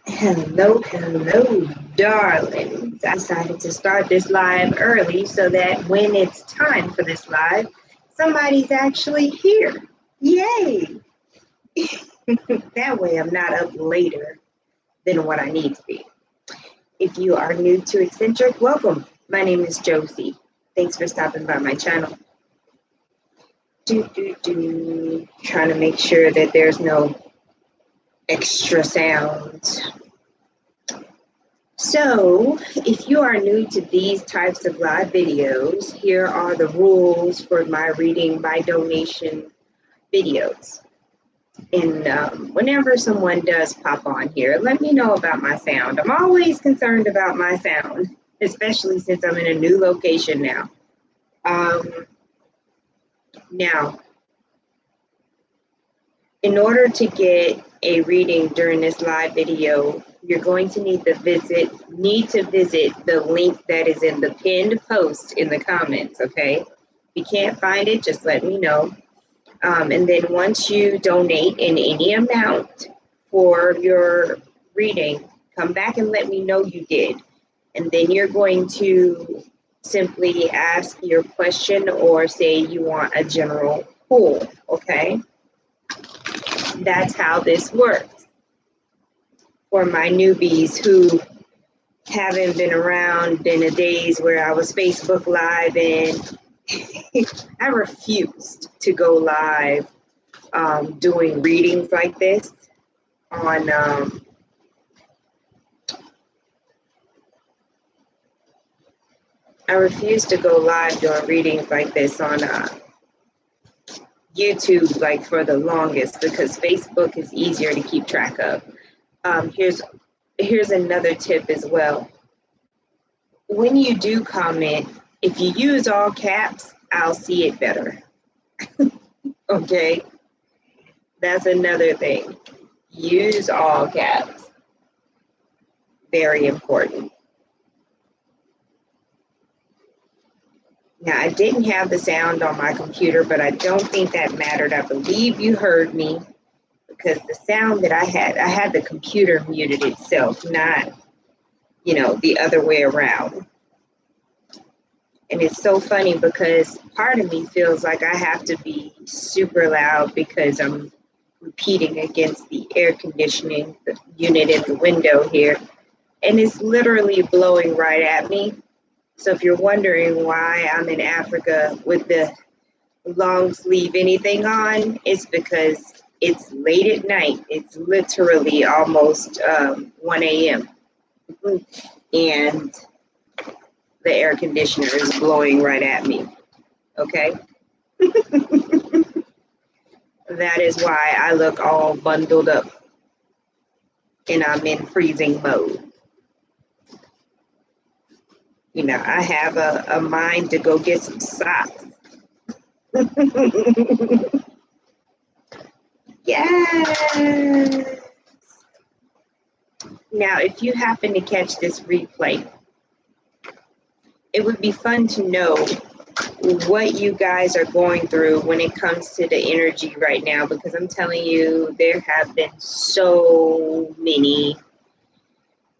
Hello, darlings. I decided to start this live early so that when it's time for this live, somebody's actually here. Yay! That way I'm not up later than what I need to be. If you are new to Eccentric, welcome. My name is Josie. Thanks for stopping by my channel. Trying to make sure that there's no extra sounds. So, if you are new to these types of live videos, here are the rules for my reading by donation videos. And whenever someone does pop on here, let me know about my sound. I'm always concerned about my sound, especially since I'm in a new location now. Now, in order to get a reading during this live video, you're going to need to visit the link that is in the pinned post in the comments, okay? If you can't find it, just let me know. And then once you donate in any amount for your reading, come back and let me know you did. And then you're going to simply ask your question or say you want a general pull, okay? That's how this works. For my newbies who haven't been around in the days where I was Facebook Live, and I refused to go live doing readings like this on I refused to go live doing readings like this on YouTube like for the longest, because Facebook is easier to keep track of. Here's another tip as well. When you do comment, if you use all caps, I'll see it better. Okay? That's another thing. Use all caps. Very important. Now, I didn't have the sound on my computer, but I don't think that mattered. I believe you heard me, because the sound that I had the computer muted itself, not, the other way around. And it's so funny because part of me feels like I have to be super loud because I'm repeating against the air conditioning unit in the window here. And it's literally blowing right at me. So if you're wondering why I'm in Africa with the long sleeve anything on, it's because it's late at night. It's literally almost 1 a.m. And the air conditioner is blowing right at me. Okay? That is why I look all bundled up and I'm in freezing mode. I have a mind to go get some socks. Yes. Now, if you happen to catch this replay, it would be fun to know what you guys are going through when it comes to the energy right now, because I'm telling you, there have been so many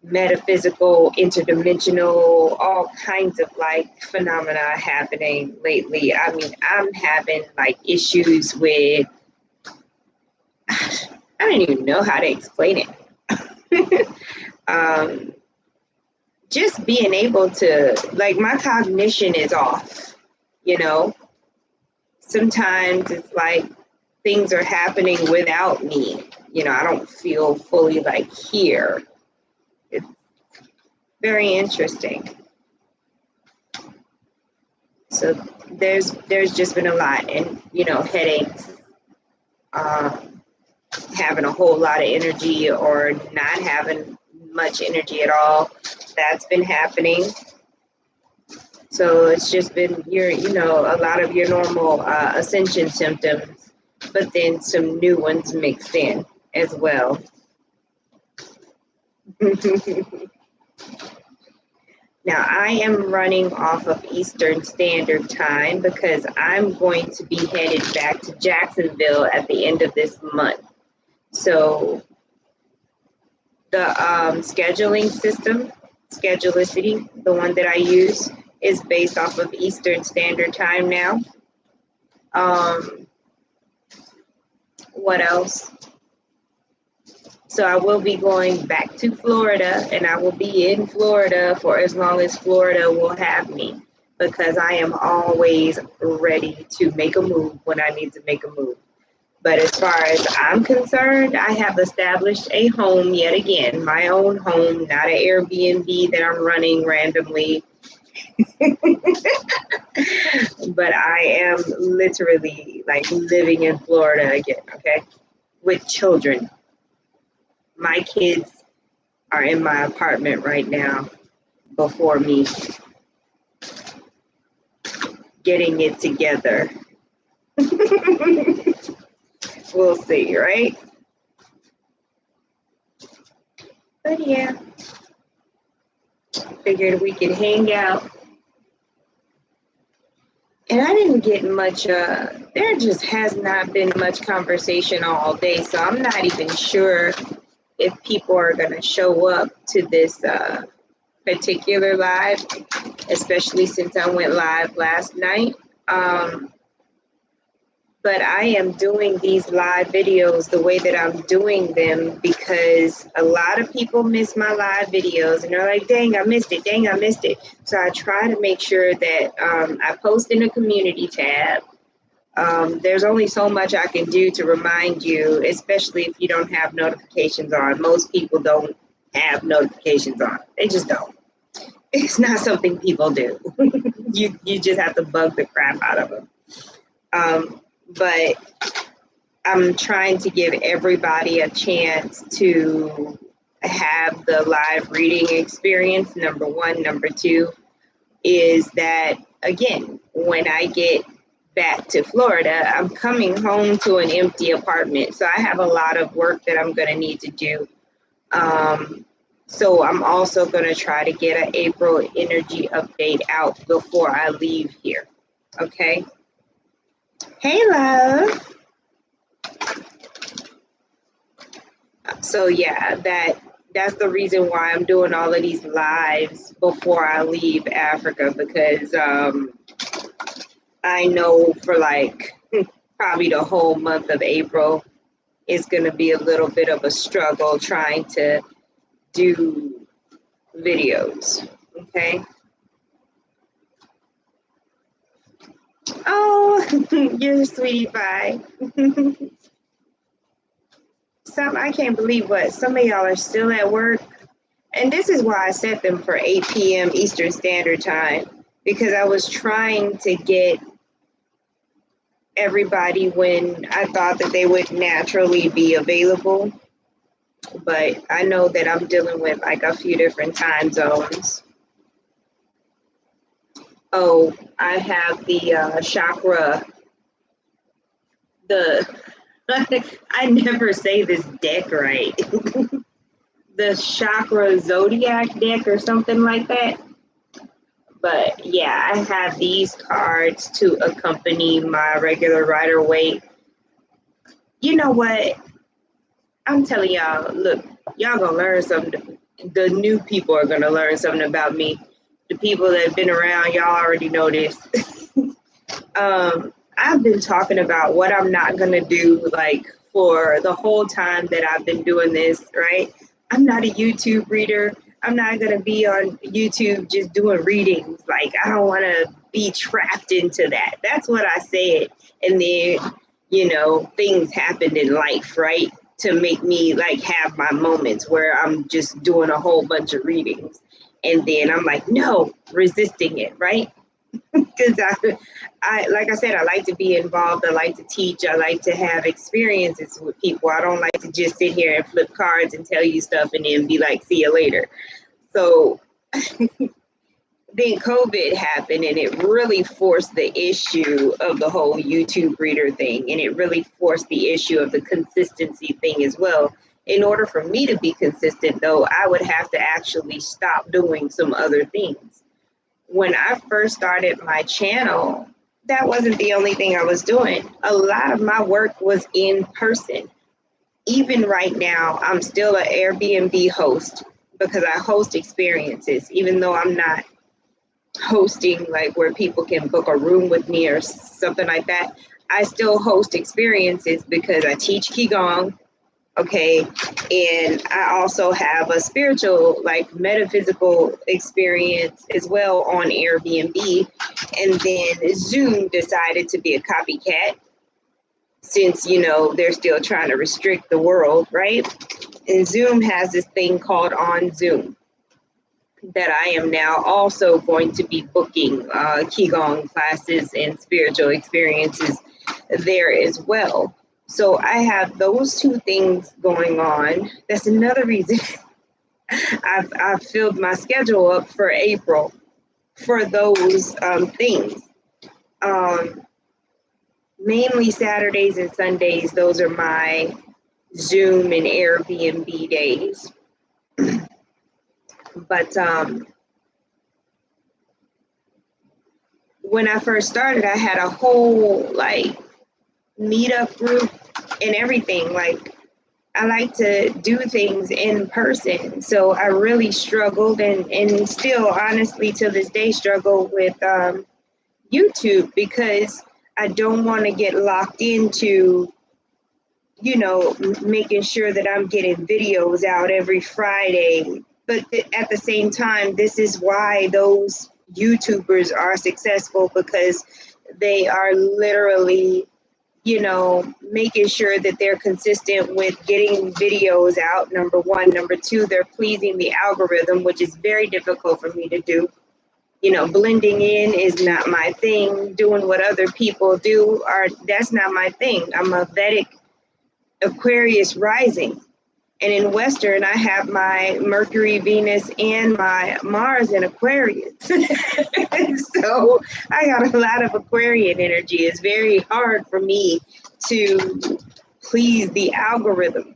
metaphysical, interdimensional, all kinds of phenomena happening lately. I mean, I'm having issues with, I don't even know how to explain it. Just being able to, my cognition is off, Sometimes it's things are happening without me. I don't feel fully here. It's very interesting. So there's just been a lot, and headaches, having a whole lot of energy or not having much energy at all. That's been happening. So it's just been a lot of your normal ascension symptoms, but then some new ones mixed in as well. Now, I am running off of Eastern Standard Time because I'm going to be headed back to Jacksonville at the end of this month. So the scheduling system, Schedulicity, the one that I use, is based off of Eastern Standard Time now. What else? So I will be going back to Florida, and I will be in Florida for as long as Florida will have me, because I am always ready to make a move when I need to make a move. But as far as I'm concerned, I have established a home yet again, my own home, not an Airbnb that I'm running randomly. But I am literally like living in Florida again, okay, with children. My kids are in my apartment right now before me, getting it together. We'll see, right? But yeah, figured we could hang out. And I didn't get much, there just has not been much conversation all day, so I'm not even sure if people are going to show up to this particular live, especially since I went live last night. But I am doing these live videos the way that I'm doing them because a lot of people miss my live videos and they're like, dang, I missed it. Dang, I missed it. So I try to make sure that I post in a community tab. There's only so much I can do to remind you, especially if you don't have notifications on. Most people don't have notifications on. They just don't. It's not something people do. You just have to bug the crap out of them. But I'm trying to give everybody a chance to have the live reading experience, number one. Number two is that, again, when I get back to Florida, I'm coming home to an empty apartment. So I have a lot of work that I'm going to need to do. So I'm also going to try to get an April energy update out before I leave here. Okay. Hey, love. So yeah, that's the reason why I'm doing all of these lives before I leave Africa, because I know for like probably the whole month of April is going to be a little bit of a struggle trying to do videos. Okay. Oh, you're a sweetie pie. I can't believe what some of y'all are still at work. And this is why I set them for 8 p.m. Eastern Standard Time, because I was trying to get everybody when I thought that they would naturally be available. But I know that I'm dealing with like a few different time zones. Oh, I have the chakra, I never say this deck right. The chakra zodiac deck or something like that. But yeah, I have these cards to accompany my regular Rider-Waite. You know what? I'm telling y'all, look, y'all gonna learn something. The new people are gonna learn something about me. The people that have been around, y'all already know this. I've been talking about what I'm not gonna do like for the whole time that I've been doing this, right? I'm not a YouTube reader. I'm not gonna be on YouTube just doing readings. Like, I don't wanna be trapped into that. That's what I said. And then, you know, things happened in life, right? To make me like have my moments where I'm just doing a whole bunch of readings. And then I'm like, no, resisting it, right? Because I, like I said, I like to be involved. I like to teach. I like to have experiences with people. I don't like to just sit here and flip cards and tell you stuff and then be like, see you later. So then COVID happened, and it really forced the issue of the whole YouTube reader thing. And it really forced the issue of the consistency thing as well. In order for me to be consistent, though, I would have to actually stop doing some other things. when I first started my channel, that wasn't the only thing I was doing. A lot of my work was in person. Even right now, I'm still an Airbnb host because I host experiences, even though I'm not hosting like where people can book a room with me or something like that. I still host experiences because I teach Qigong, okay, and I also have a spiritual, like metaphysical experience as well on Airbnb. And then Zoom decided to be a copycat since, you know, they're still trying to restrict the world, right? And Zoom has this thing called On Zoom that I am now also going to be booking Qigong classes and spiritual experiences there as well. So I have those two things going on. That's another reason I've filled my schedule up for April for those things. Mainly Saturdays and Sundays, those are my Zoom and Airbnb days. But when I first started, I had a whole like meetup group and everything. Like I like to do things in person. So I really struggled and still honestly to this day struggle with YouTube because I don't want to get locked into, you know, making sure that I'm getting videos out every Friday. But at the same time, this is why those YouTubers are successful, because they are literally, you know, making sure that they're consistent with getting videos out, number one. Number two, they're pleasing the algorithm, which is very difficult for me to do. You know, blending in is not my thing. Doing what other people do, that's not my thing. I'm a Vedic Aquarius rising. And in Western, I have my Mercury, Venus, and my Mars in Aquarius. So I got a lot of Aquarian energy. It's very hard for me to please the algorithm.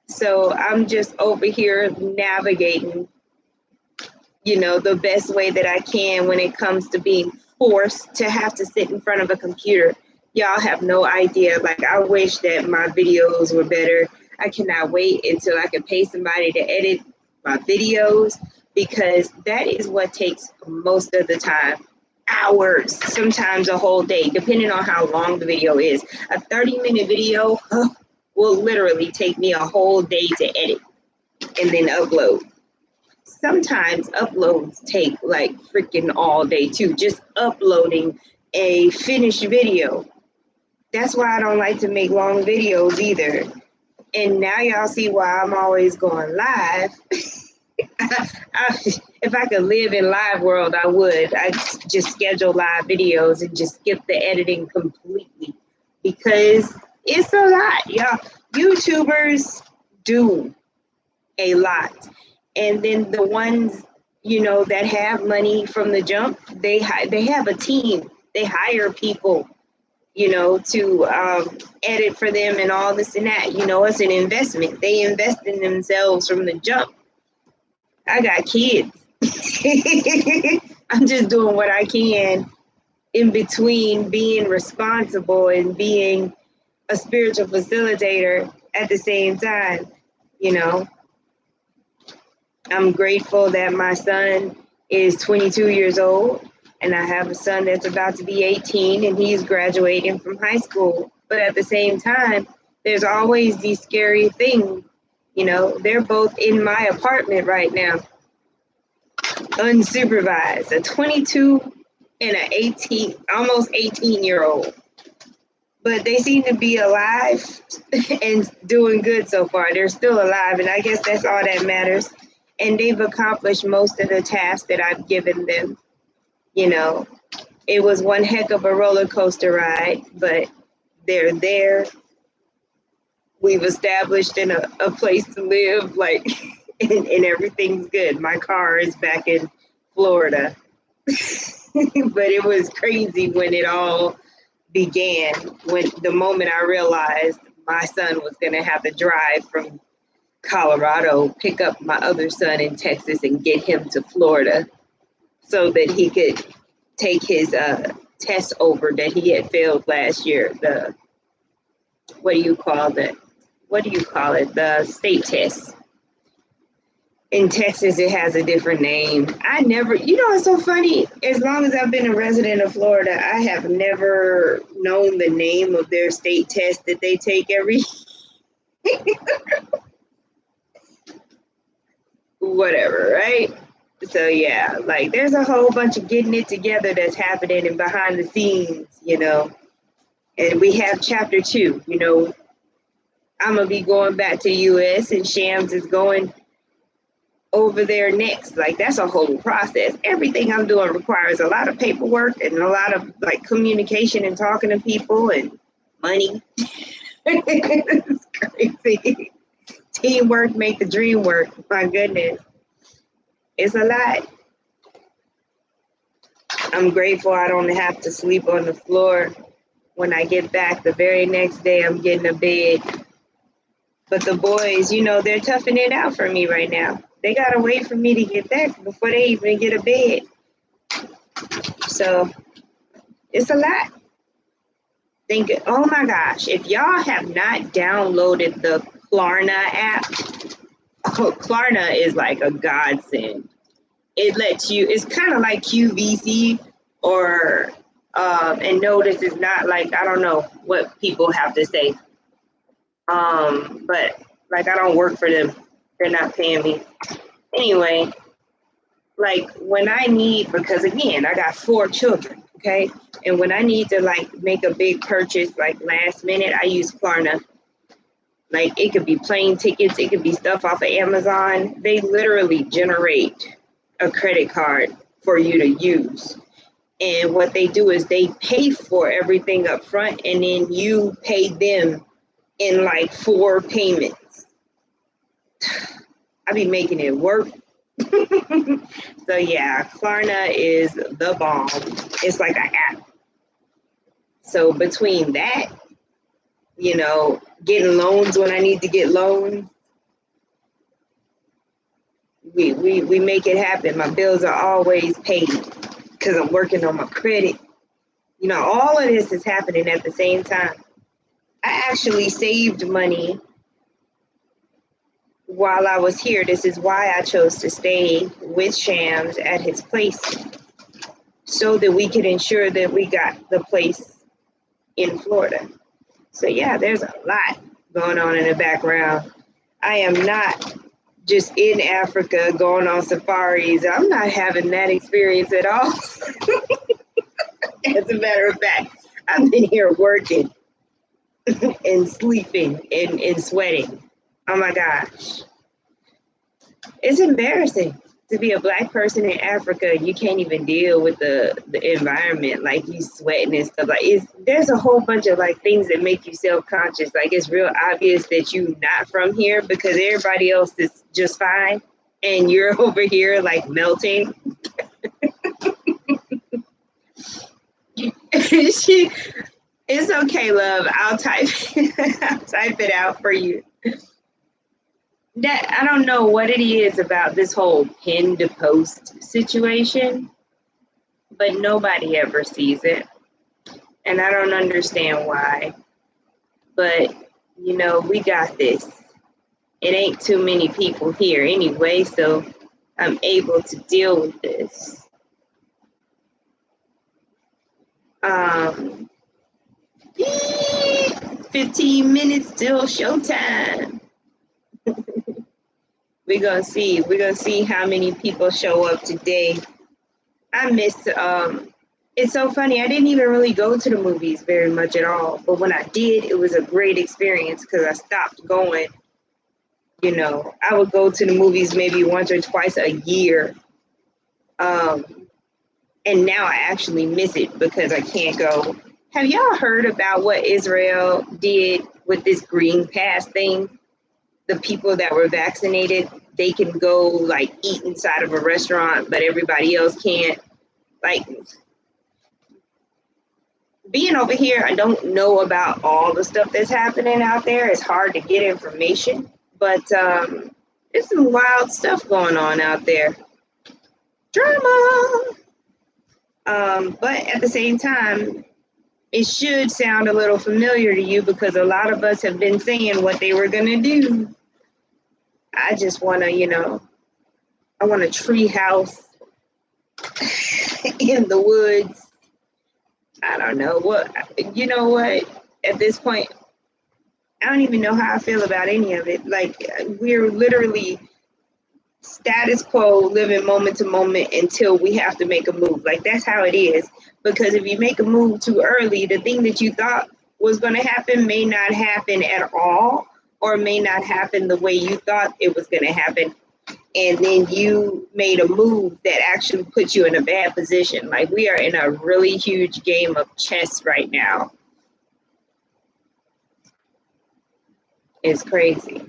So I'm just over here navigating, you know, the best way that I can when it comes to being forced to have to sit in front of a computer. Y'all have no idea. Like, I wish that my videos were better. I cannot wait until I can pay somebody to edit my videos, because that is what takes most of the time. Hours, sometimes a whole day, depending on how long the video is. A 30-minute video will literally take me a whole day to edit and then upload. Sometimes uploads take like freaking all day too, just uploading a finished video. That's why I don't like to make long videos either. And now y'all see why I'm always going live. If I could live in live world, I would. I'd just schedule live videos and just skip the editing completely, because it's a lot, y'all. YouTubers do a lot. And then the ones, you know, that have money from the jump, they have a team. They hire people, you know, to edit for them and all this and that. You know, it's an investment. They invest in themselves from the jump. I got kids. I'm just doing what I can in between being responsible and being a spiritual facilitator at the same time, you know. I'm grateful that my son is 22 years old, and I have a son that's about to be 18, and he's graduating from high school. But at the same time, there's always these scary things. You know, they're both in my apartment right now, unsupervised, a 22 and an 18, almost 18-year-old. But they seem to be alive and doing good so far. They're still alive, and I guess that's all that matters. And they've accomplished most of the tasks that I've given them. You know, it was one heck of a roller coaster ride, but they're there. We've established in a place to live, like, and everything's good. My car is back in Florida. But it was crazy when it all began, when the moment I realized my son was going to have to drive from Colorado, pick up my other son in Texas and get him to Florida. so that he could take his test over that he had failed last year. The what do you call that? What do you call it? The state test. In Texas, it has a different name. I never, it's so funny. As long as I've been a resident of Florida, I have never known the name of their state test that they take every whatever, right? So yeah, like there's a whole bunch of getting it together that's happening and behind the scenes, And we have chapter 2, I'm gonna be going back to US and Shams is going over there next. Like that's a whole process. Everything I'm doing requires a lot of paperwork and a lot of like communication and talking to people and money. It's crazy. Teamwork make the dream work. My goodness. It's a lot. I'm grateful I don't have to sleep on the floor. When I get back the very next day, I'm getting a bed. But the boys, they're toughing it out for me right now. They got to wait for me to get back before they even get a bed. So it's a lot. Oh my gosh, if y'all have not downloaded the Klarna app, Klarna is like a godsend. It lets you, it's kind of like QVC or, and notice it's not like, I don't know what people have to say. But like, I don't work for them. They're not paying me. Anyway, like when I need, because again, I got 4 children, okay? And when I need to like make a big purchase, like last minute, I use Klarna. Like it could be plane tickets, it could be stuff off of Amazon. They literally generate a credit card for you to use. And what they do is they pay for everything up front and then you pay them in like 4 payments. I be making it work. So yeah, Klarna is the bomb. It's like an app. So between that, getting loans when I need to get loans, we make it happen. My bills are always paid because I'm working on my credit. All of this is happening at the same time. I actually saved money while I was here. This is why I chose to stay with Shams at his place, so that we could ensure that we got the place in Florida. So yeah, there's a lot going on in the background. I am not just in Africa going on safaris. I'm not having that experience at all. As a matter of fact, I've been here working and sleeping and sweating. Oh my gosh. It's embarrassing to be a Black person in Africa. You can't even deal with the environment, like you sweating and stuff. Like there's a whole bunch of like things that make you self-conscious. Like it's real obvious that you're not from here because everybody else is just fine and you're over here like melting. It's okay, love. I'll type it out for you. That I don't know what it is about this whole pin to post situation, but nobody ever sees it. And I don't understand why. But, we got this. It ain't too many people here anyway, so I'm able to deal with this. 15 minutes till showtime. We're gonna see how many people show up today. I missed it's so funny, I didn't even really go to the movies very much at all, but when I did, it was a great experience because I stopped going. I would go to the movies maybe once or twice a year, and now I actually miss it because I can't go. Have y'all heard about what Israel did with this green pass thing? The people that were vaccinated, they can go like eat inside of a restaurant, but everybody else can't. Like being over here, I don't know about all the stuff that's happening out there. It's hard to get information, but there's some wild stuff going on out there. Drama. But at the same time, it should sound a little familiar to you because a lot of us have been saying what they were going to do. I just want to, I want a tree house in the woods. I don't know what, at this point, I don't even know how I feel about any of it. Like, we're literally status quo, living moment to moment until we have to make a move. Like, that's how it is. Because if you make a move too early, the thing that you thought was going to happen may not happen at all, or may not happen the way you thought it was going to happen. And then you made a move that actually puts you in a bad position. Like, we are in a really huge game of chess right now. It's crazy.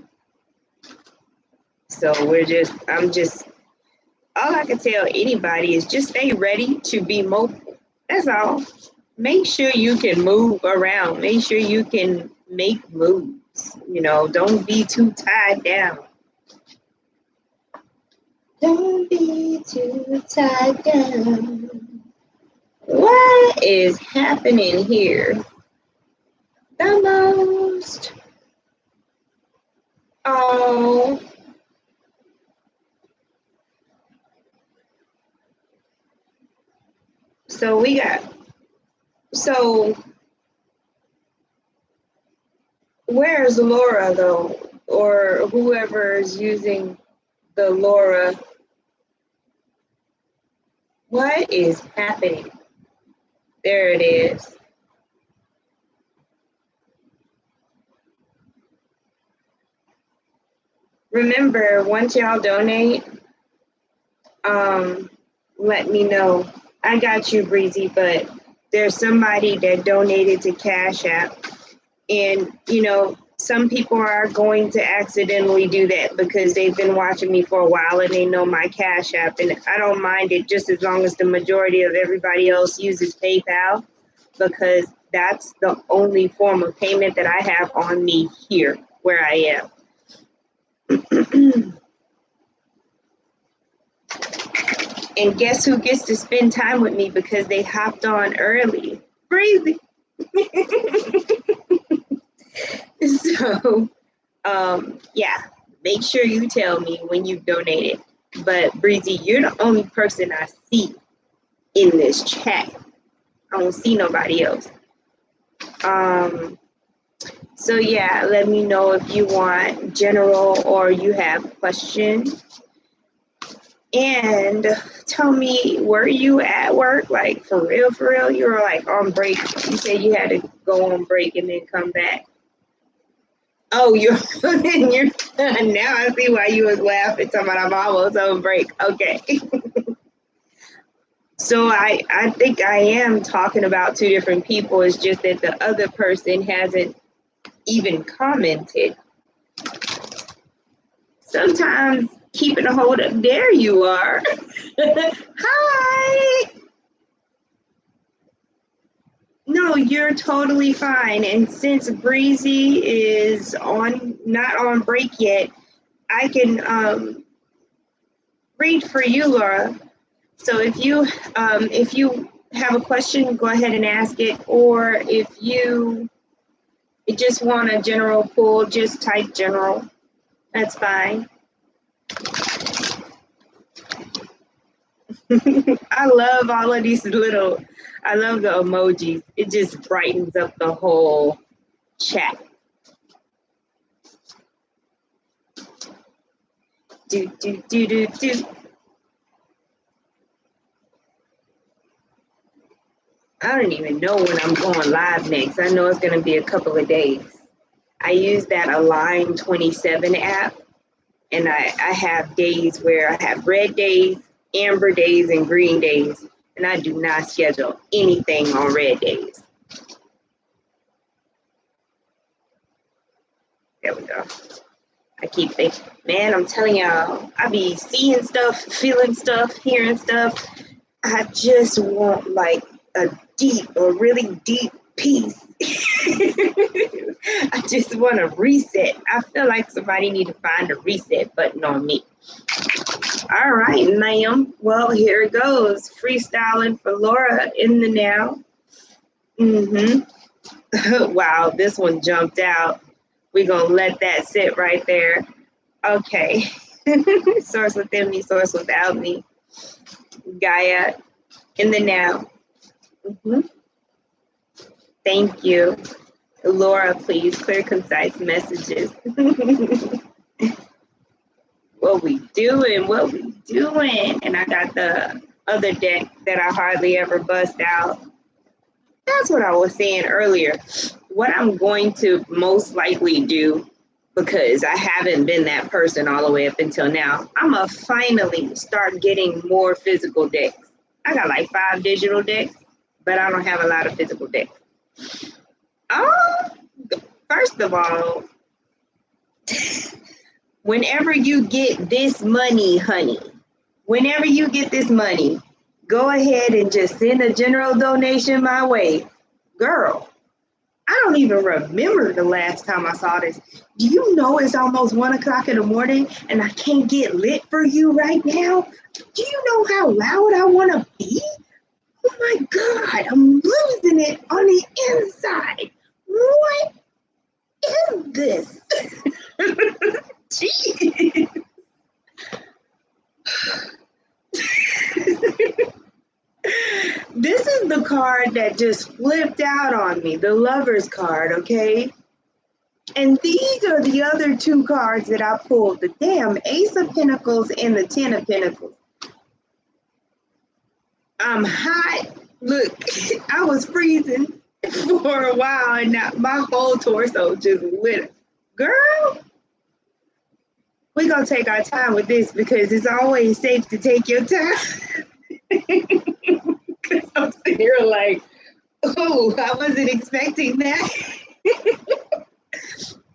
So all I can tell anybody is just stay ready to be mobile. That's all. Make sure you can move around. Make sure you can make moves. Don't be too tied down. Don't be too tied down. What is happening here? The most. Oh. So where's Laura though? Or whoever is using the Laura. What is happening? There it is. Remember, once y'all donate, let me know. I got you, Breezy, but there's somebody that donated to Cash App. And, some people are going to accidentally do that because they've been watching me for a while and they know my Cash App. And I don't mind it just as long as the majority of everybody else uses PayPal, because that's the only form of payment that I have on me here where I am. And guess who gets to spend time with me because they hopped on early? Breezy. So, yeah, make sure you tell me when you've donated. But Breezy, you're the only person I see in this chat. I don't see nobody else. So yeah, let me know if you want general or you have questions. And tell me, were you at work? Like, for real? You were like on break. You said you had to go on break and then come back. Oh, you're now I see why you was laughing, talking about I'm almost on break. Okay. So I think I am talking about two different people. It's just that the other person hasn't even commented. Sometimes keeping a hold of, there you are. Hi. No, you're totally fine. And since Breezy is not on break yet, I can read for you, Laura. So if you have a question, go ahead and ask it. Or if you just want a general pool, just type general. That's fine. I love all of these I love the emojis. It just brightens up the whole chat. Do. I don't even know when I'm going live next. I know it's going to be a couple of days. I use that Align 27 app, and I have days where I have red days, amber days, and green days, and I do not schedule anything on red days. There we go. I keep thinking, man, I'm telling y'all, I be seeing stuff, feeling stuff, hearing stuff. I just want like a really deep peace. I just want to reset. I feel like somebody need to find a reset button on me. All right, ma'am. Well, here it goes. Freestyling for Laura in the now. Wow, this one jumped out. We're going to let that sit right there. Okay. Source within me, source without me. Gaia in the now. Thank you. Laura, please, clear, concise messages. What we doing? What we doing? And I got the other deck that I hardly ever bust out. That's what I was saying earlier. What I'm going to most likely do, because I haven't been that person all the way up until now, I'm going to finally start getting more physical decks. I got like 5 digital decks, but I don't have a lot of physical decks. First of all, whenever you get this money, honey, whenever you get this money, go ahead and just send a general donation my way. Girl, I don't even remember the last time I saw this. Do you know it's almost 1 o'clock in the morning and I can't get lit for you right now? Do you know how loud I want to be? Oh my God, I'm losing it on the inside. What is this? Jeez. This is the card that just flipped out on me, the Lover's card, okay? And these are the other 2 cards that I pulled, the damn Ace of Pentacles and the 10 of Pentacles. I'm hot. Look, I was freezing for a while and now my whole torso just lit. Girl, we're going to take our time with this because it's always safe to take your time. Because I'm sitting here like, oh, I wasn't expecting that.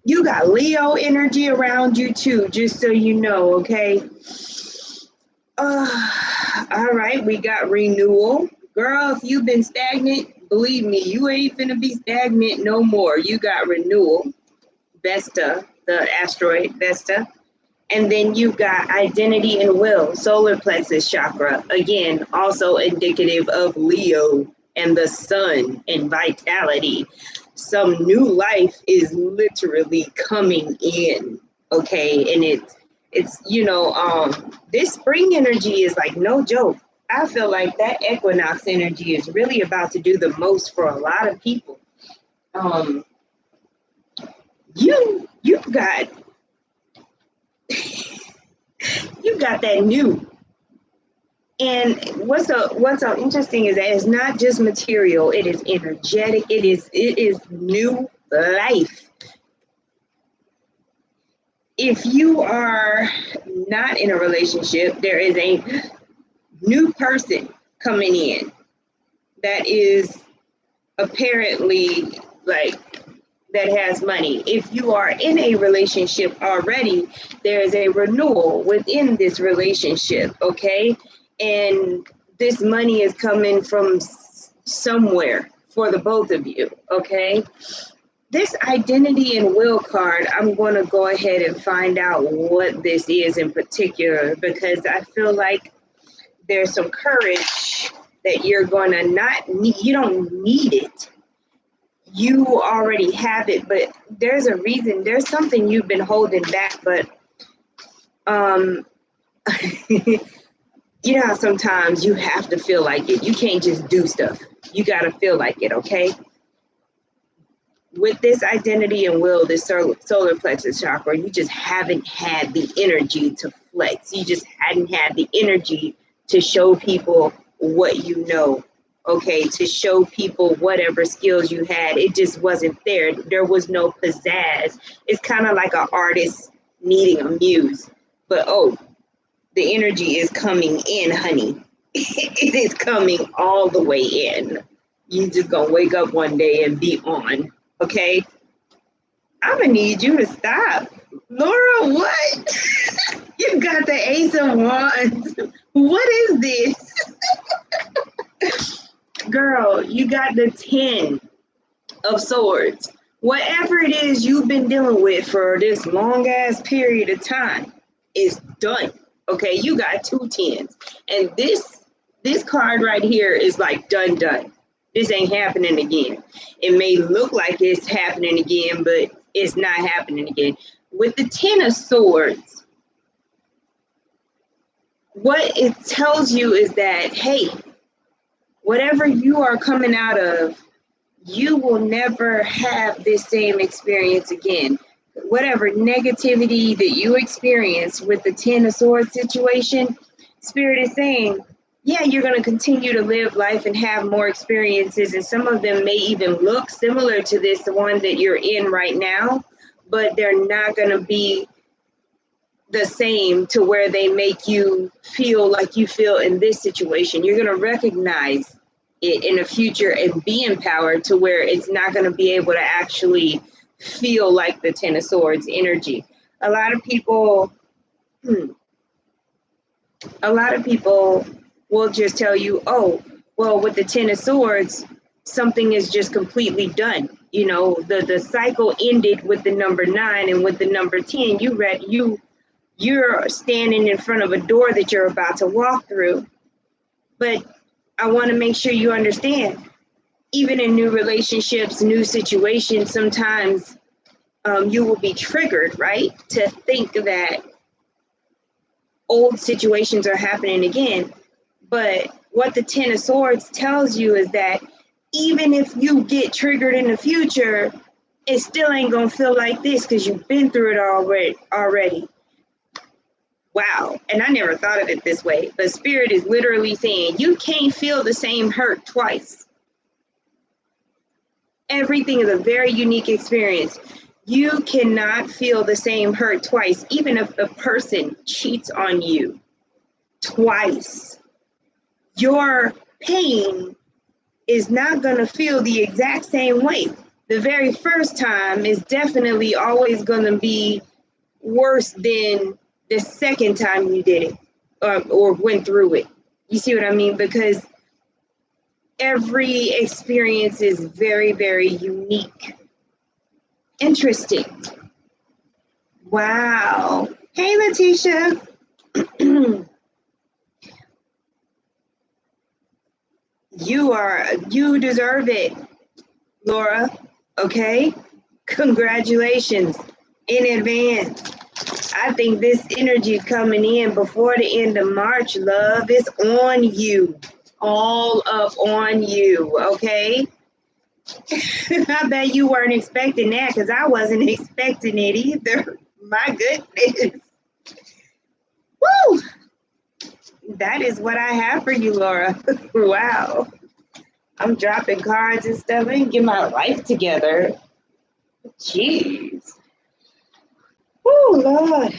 You got Leo energy around you too, just so you know, okay? All right, we got renewal. Girl, if you've been stagnant, believe me, you ain't finna be stagnant no more. You got renewal, Vesta, the asteroid Vesta. And then you got identity and will, solar plexus chakra. Again, also indicative of Leo and the sun and vitality. Some new life is literally coming in, okay? And it's you know, this spring energy is like no joke. I feel like that equinox energy is really about to do the most for a lot of people. You've got you got that new. And what's so interesting is that it's not just material, it is energetic, it is new life. If you are not in a relationship, there is a new person coming in that is apparently like that has money. If you are in a relationship already, there is a renewal within this relationship, okay? And this money is coming from somewhere for the both of you, okay? This identity and will card, I'm going to go ahead and find out what this is in particular, because I feel like there's some courage that you're going to not need. You don't need it. You already have it, but there's a reason. There's something you've been holding back, but you know how sometimes you have to feel like it. You can't just do stuff. You got to feel like it, okay? With this identity and will, this solar plexus chakra, you just haven't had the energy to flex. You just hadn't had the energy to show people what you know, okay? To show people whatever skills you had. It just wasn't there. There was no pizzazz. It's kind of like an artist needing a muse. But, oh, the energy is coming in, honey. It is coming all the way in. You just gonna wake up one day and be on, okay? I'm gonna need you to stop. Laura, what? You got the Ace of Wands. What is this? Girl, you got the 10 of Swords. Whatever it is you've been dealing with for this long ass period of time is done. Okay, you got 2 10s. And this card right here is like done. This ain't happening again. It may look like it's happening again, but it's not happening again. With the 10 of Swords, what it tells you is that, hey, whatever you are coming out of, you will never have this same experience again. Whatever negativity that you experience with the 10 of Swords situation, Spirit is saying, yeah, you're going to continue to live life and have more experiences. And some of them may even look similar to this one that you're in right now, but they're not going to be the same to where they make you feel like you feel in this situation. You're going to recognize it in the future and be empowered to where it's not going to be able to actually feel like the 10 of Swords energy. A lot of people will just tell you, oh, well, with the 10 of Swords, something is just completely done. You know, the cycle ended with the number 9, and with the number 10, you're standing in front of a door that you're about to walk through. But I want to make sure you understand, even in new relationships, new situations, sometimes you will be triggered, right? To think that old situations are happening again. But what the 10 of Swords tells you is that even if you get triggered in the future, it still ain't going to feel like this because you've been through it already. Wow. And I never thought of it this way, but Spirit is literally saying you can't feel the same hurt twice. Everything is a very unique experience. You cannot feel the same hurt twice, even if a person cheats on you twice. Your pain is not going to feel the exact same way. The very first time is definitely always going to be worse than the second time you did it or went through it. You see what I mean? Because every experience is very, very unique. Interesting. Wow. Hey, Letitia. You deserve it, Laura. Okay? Congratulations in advance. I think this energy coming in before the end of March, love, is on you. All up on you, okay? I bet you weren't expecting that because I wasn't expecting it either. My goodness. Woo! That is what I have for you, Laura. Wow. I'm dropping cards and stuff. I need to get my life together. Jeez. Oh, Lord.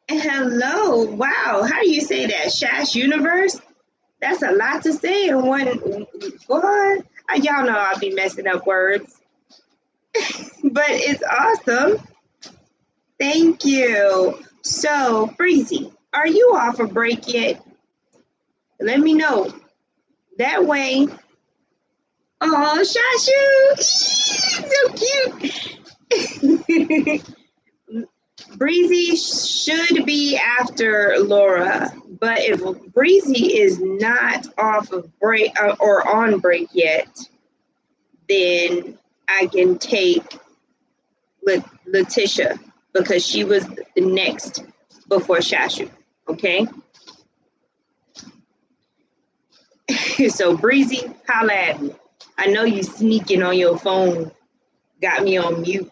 Hello. Wow. How do you say that? Shash Universe? That's a lot to say in one. What? Y'all know I'll be messing up words. But it's awesome. Thank you. So, Breezy, are you off a break yet? Let me know. That way. Oh, Shashu! So cute. Breezy should be after Laura, but if Breezy is not off of break or on break yet, then I can take Letitia because she was next before Shashu. Okay. So Breezy, holla at me. I know you sneaking on your phone, got me on mute.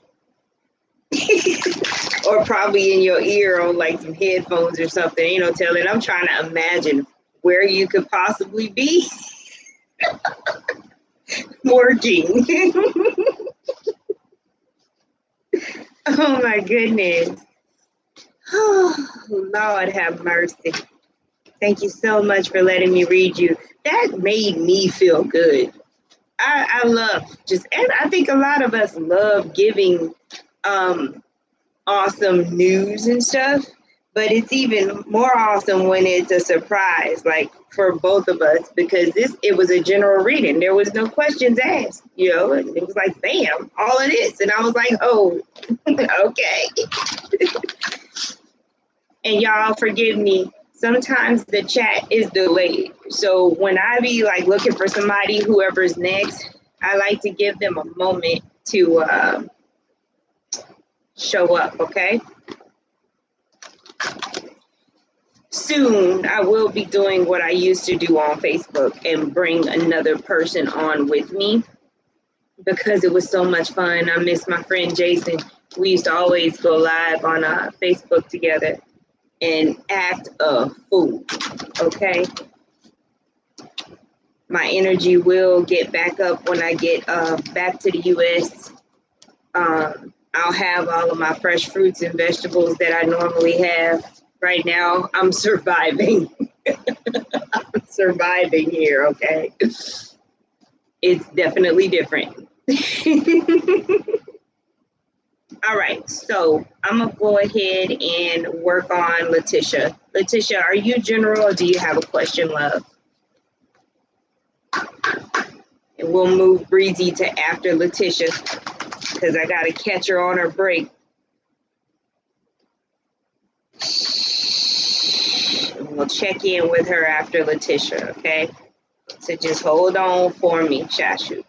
Or probably in your ear on like some headphones or something, you know, telling. I'm trying to imagine where you could possibly be working. Oh my goodness. Oh, Lord have mercy. Thank you so much for letting me read you. That made me feel good. I love and I think a lot of us love giving awesome news and stuff, But it's even more awesome when it's a surprise, like for both of us, because it was a general reading. There was no questions asked, and it was like, bam, all of this. And I was like, oh, okay. And y'all forgive me. Sometimes the chat is delayed. So when I be like looking for somebody, whoever's next, I like to give them a moment to show up, okay? Soon, I will be doing what I used to do on Facebook and bring another person on with me because it was so much fun. I miss my friend Jason. We used to always go live on Facebook together and act a fool, okay? My energy will get back up when I get back to the U.S. I'll have all of my fresh fruits and vegetables that I normally have. Right now, I'm surviving. I'm surviving here, okay? It's definitely different. All right, so I'm gonna go ahead and work on Letitia. Letitia, are you general or do you have a question, love? And we'll move Breezy to after Letitia because I gotta catch her on her break. And we'll check in with her after Letitia, okay? So just hold on for me, Shashu.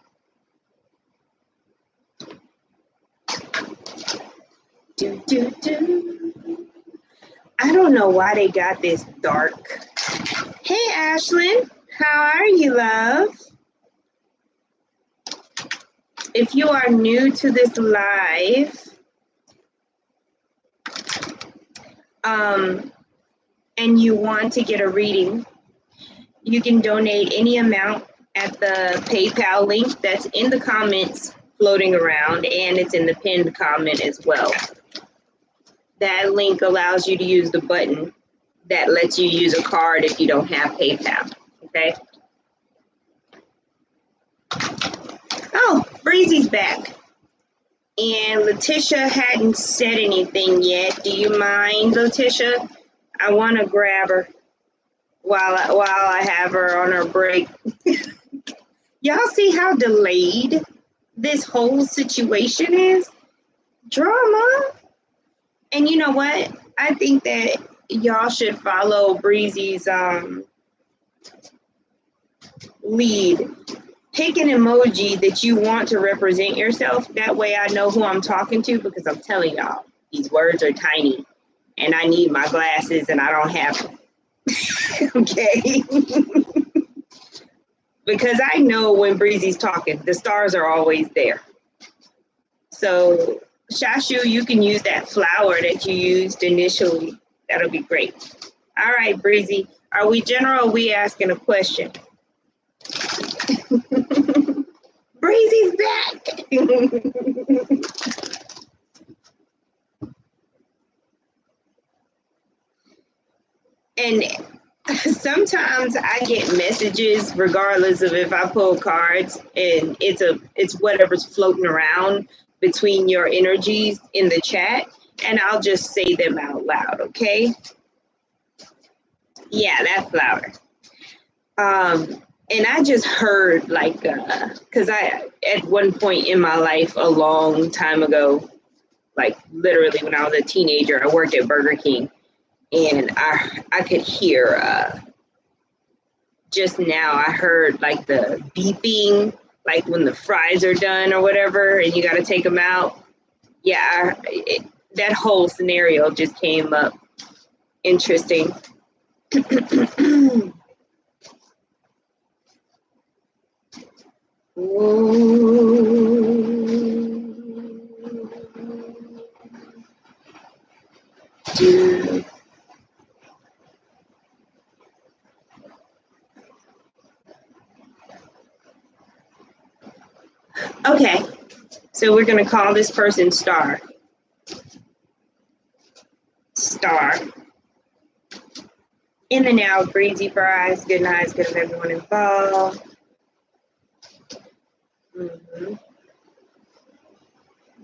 I don't know why they got this dark. Hey, Ashlyn, how are you, love? If you are new to this live, and you want to get a reading, you can donate any amount at the PayPal link that's in the comments floating around, and it's in the pinned comment as well. That link allows you to use the button that lets you use a card if you don't have PayPal, okay? Oh, Breezy's back. And Letitia hadn't said anything yet. Do you mind, Letitia? I want to grab her while I have her on her break. Y'all see how delayed this whole situation is? Drama. And you know what? I think that y'all should follow Breezy's lead. Pick an emoji that you want to represent yourself. That way I know who I'm talking to, because I'm telling y'all, these words are tiny and I need my glasses and I don't have them. Okay? Because I know when Breezy's talking, the stars are always there. So Shashu, you can use that flower that you used initially. That'll be great. All right, Breezy. Are we general or are we asking a question? Breezy's back. And sometimes I get messages regardless of if I pull cards, and it's whatever's floating around between your energies in the chat, and I'll just say them out loud, okay? Yeah, that flower. And I just heard, like, because I, at one point in my life, a long time ago, like literally when I was a teenager, I worked at Burger King, and I could hear, just now I heard like the beeping, like when the fries are done or whatever, and you got to take them out. Yeah, that whole scenario just came up. Interesting. Okay, so we're going to call this person Star. Star. In and out, Breezy fries, good nights, good of everyone involved. Mm-hmm.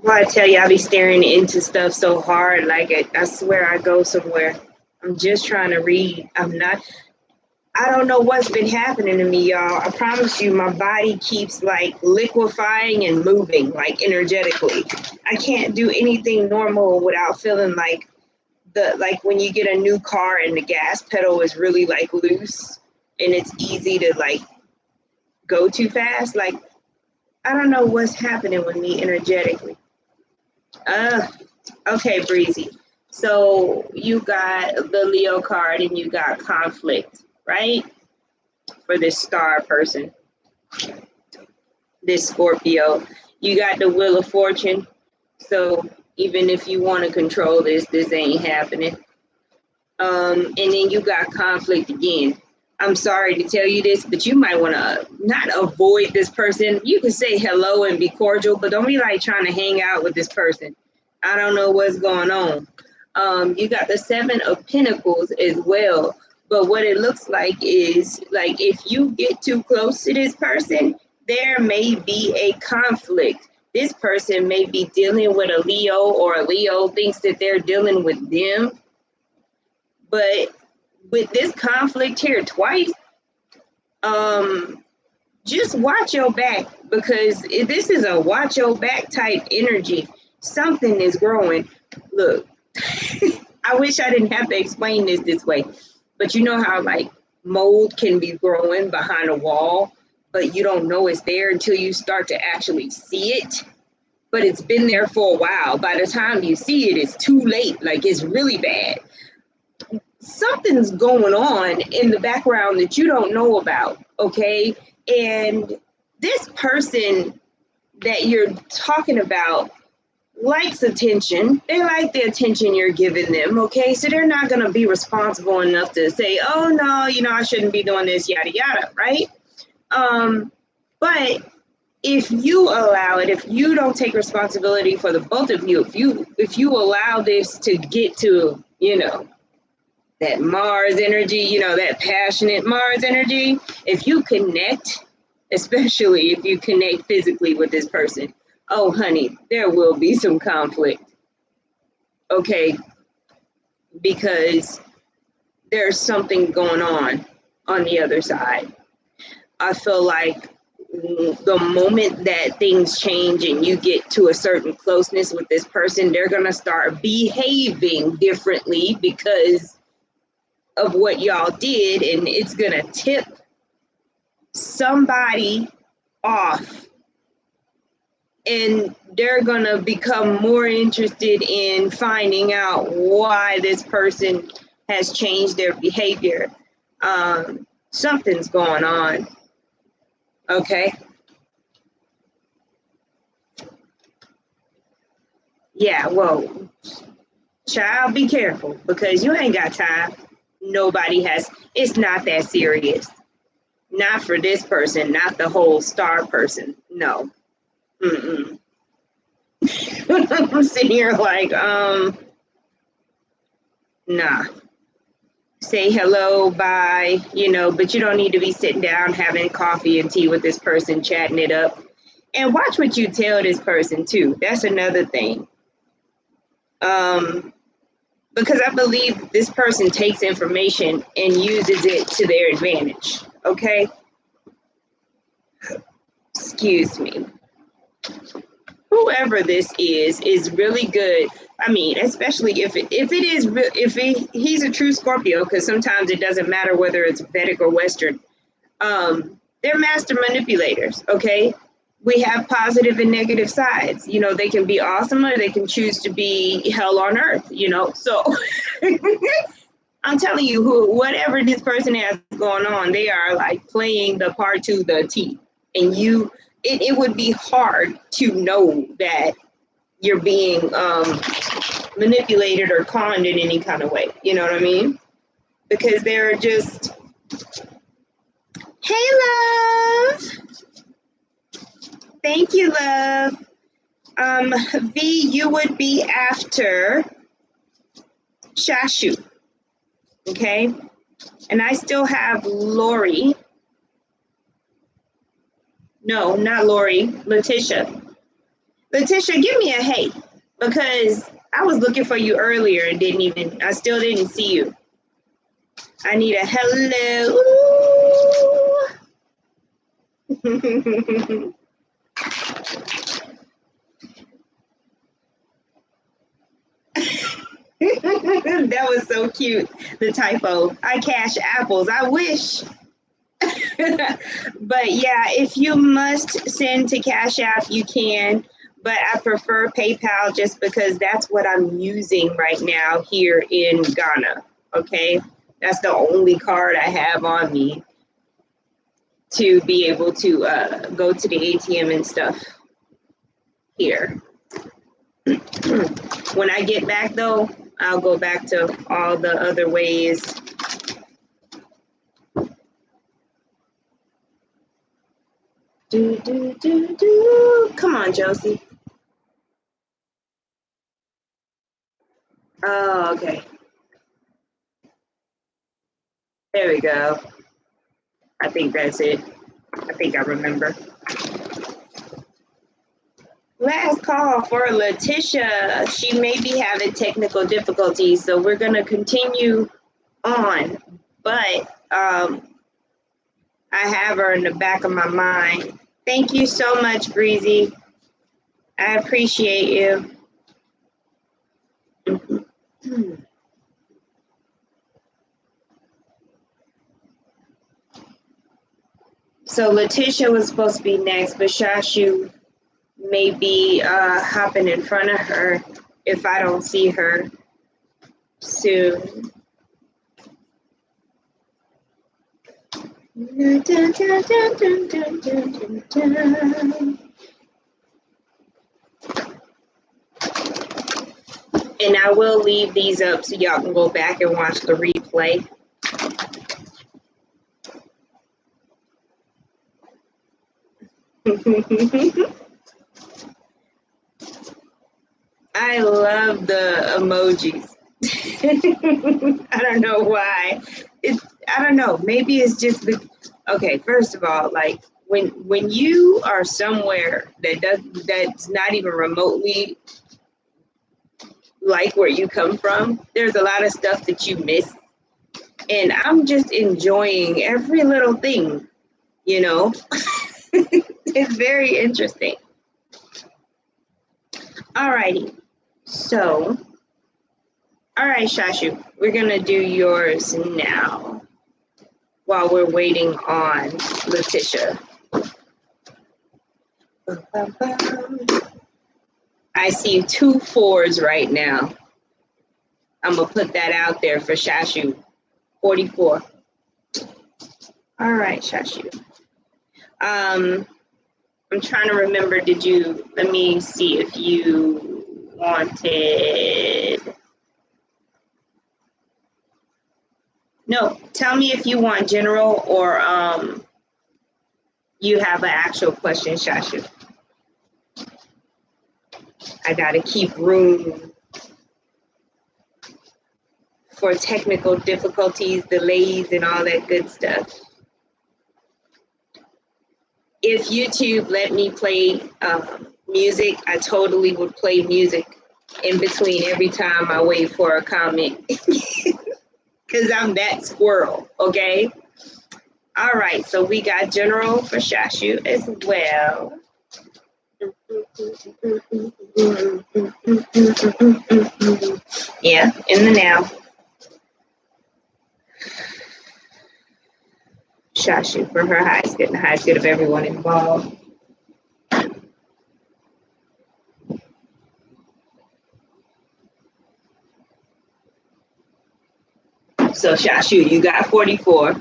Well, I tell you, I be staring into stuff so hard, like I swear I go somewhere. I'm just trying to read. I don't know what's been happening to me, y'all. I promise you, my body keeps like liquefying and moving, like energetically. I can't do anything normal without feeling like like when you get a new car and the gas pedal is really like loose and it's easy to like go too fast. Like, I don't know what's happening with me energetically. Okay, Breezy. So you got the Leo card and you got conflict, right? For this star person, this Scorpio. You got the Wheel of Fortune. So even if you want to control this ain't happening. And then you got conflict again. I'm sorry to tell you this, but you might want to not avoid this person. You can say hello and be cordial, but don't be like trying to hang out with this person. I don't know what's going on. You got the Seven of Pentacles as well. But what it looks like is like if you get too close to this person, there may be a conflict. This person may be dealing with a Leo, or a Leo thinks that they're dealing with them. But with this conflict here twice, just watch your back, because if this is a watch your back type energy. Something is growing. Look, I wish I didn't have to explain this way, but you know how like mold can be growing behind a wall, but you don't know it's there until you start to actually see it. But it's been there for a while. By the time you see it, it's too late. Like, it's really bad. Something's going on in the background that you don't know about, okay? And this person that you're talking about likes attention. They like the attention you're giving them, okay? So they're not going to be responsible enough to say, oh, no, I shouldn't be doing this, yada, yada, right? But if you allow it, if you don't take responsibility for the both of you, if you allow this to get to, that Mars energy, that passionate Mars energy, if you connect, especially if you connect physically with this person, oh, honey, there will be some conflict, okay? Because there's something going on the other side. I feel like the moment that things change and you get to a certain closeness with this person, they're going to start behaving differently because of what y'all did, and it's going to tip somebody off, and they're going to become more interested in finding out why this person has changed their behavior. Something's going on. Okay. Yeah, well, child, be careful, because you ain't got time. Nobody has. It's not that serious. Not for this person, not the whole star person. No. I'm sitting here like, nah. Say hello, bye, but you don't need to be sitting down having coffee and tea with this person, chatting it up. And watch what you tell this person too. That's another thing. Because I believe this person takes information and uses it to their advantage. Okay? Excuse me. Whoever this is really good. I mean, especially if he's a true Scorpio, because sometimes it doesn't matter whether it's Vedic or Western. They're master manipulators, okay? We have positive and negative sides. They can be awesome, or they can choose to be hell on earth, So I'm telling you, whatever this person has going on, they are like playing the part to the T. And it would be hard to know that you're being manipulated or conned in any kind of way. You know what I mean? Because they're just, hey, love. Thank you, love. V, you would be after Shashu. Okay? And I still have Lori. No, not Lori. Letitia. Letitia, give me a hey, because I was looking for you earlier and I still didn't see you. I need a hello. That was so cute. The typo. I cash apples. I wish. But yeah, if you must send to Cash App, you can. But I prefer PayPal just because that's what I'm using right now here in Ghana. Okay. That's the only card I have on me to be able to go to the ATM and stuff here. When I get back though, I'll go back to all the other ways. Come on, Josie. Oh, okay. There we go. I think that's it. I think I remember. Last call for Letitia. She may be having technical difficulties, so we're going to continue on. But I have her in the back of my mind. Thank you so much, Breezy. I appreciate you. So Letitia was supposed to be next, but Shashu may be hopping in front of her if I don't see her soon. And I will leave these up so y'all can go back and watch the replay. I love the emojis. I don't know why. I don't know. Maybe it's just okay. First of all, like when you are somewhere that's not even remotely like where you come from, there's a lot of stuff that you miss, and I'm just enjoying every little thing. You know, it's very interesting. Alrighty, so. All right, Shashu, we're going to do yours now while we're waiting on Letitia. I see 2 4s right now. I'm going to put that out there for Shashu. 44. All right, Shashu. I'm trying to remember, let me see if you wanted... No, tell me if you want general or you have an actual question, Shashu. I gotta keep room for technical difficulties, delays, and all that good stuff. If YouTube let me play music, I totally would play music in between every time I wait for a comment. Because I'm that squirrel, okay? All right, so we got general for Shashu as well. Yeah, in the now. Shashu for her highest good and the highest good of everyone involved. So Shashu, you got 44,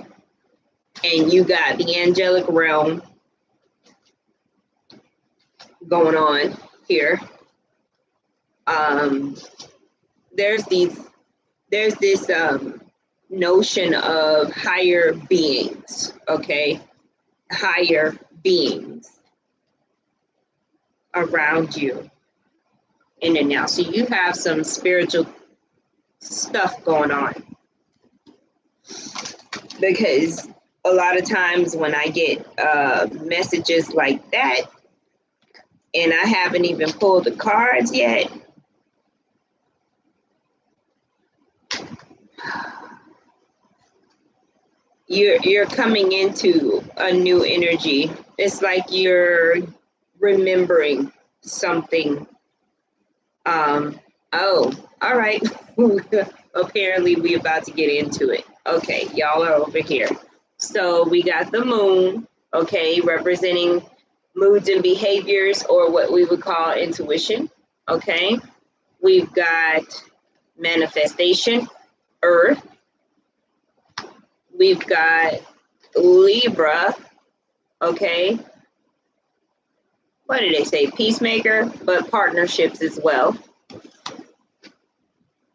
and you got the angelic realm going on here. There's this notion of higher beings, okay? Higher beings around you in and now. So you have some spiritual stuff going on. Because a lot of times when I get messages like that, and I haven't even pulled the cards yet, you're coming into a new energy. It's like you're remembering something. Oh, all right. Apparently we about to get into it. Okay, y'all are over here. So we got the moon, okay, representing moods and behaviors, or what we would call intuition. Okay. We've got manifestation, earth. We've got Libra, okay. What did they say? Peacemaker, but partnerships as well.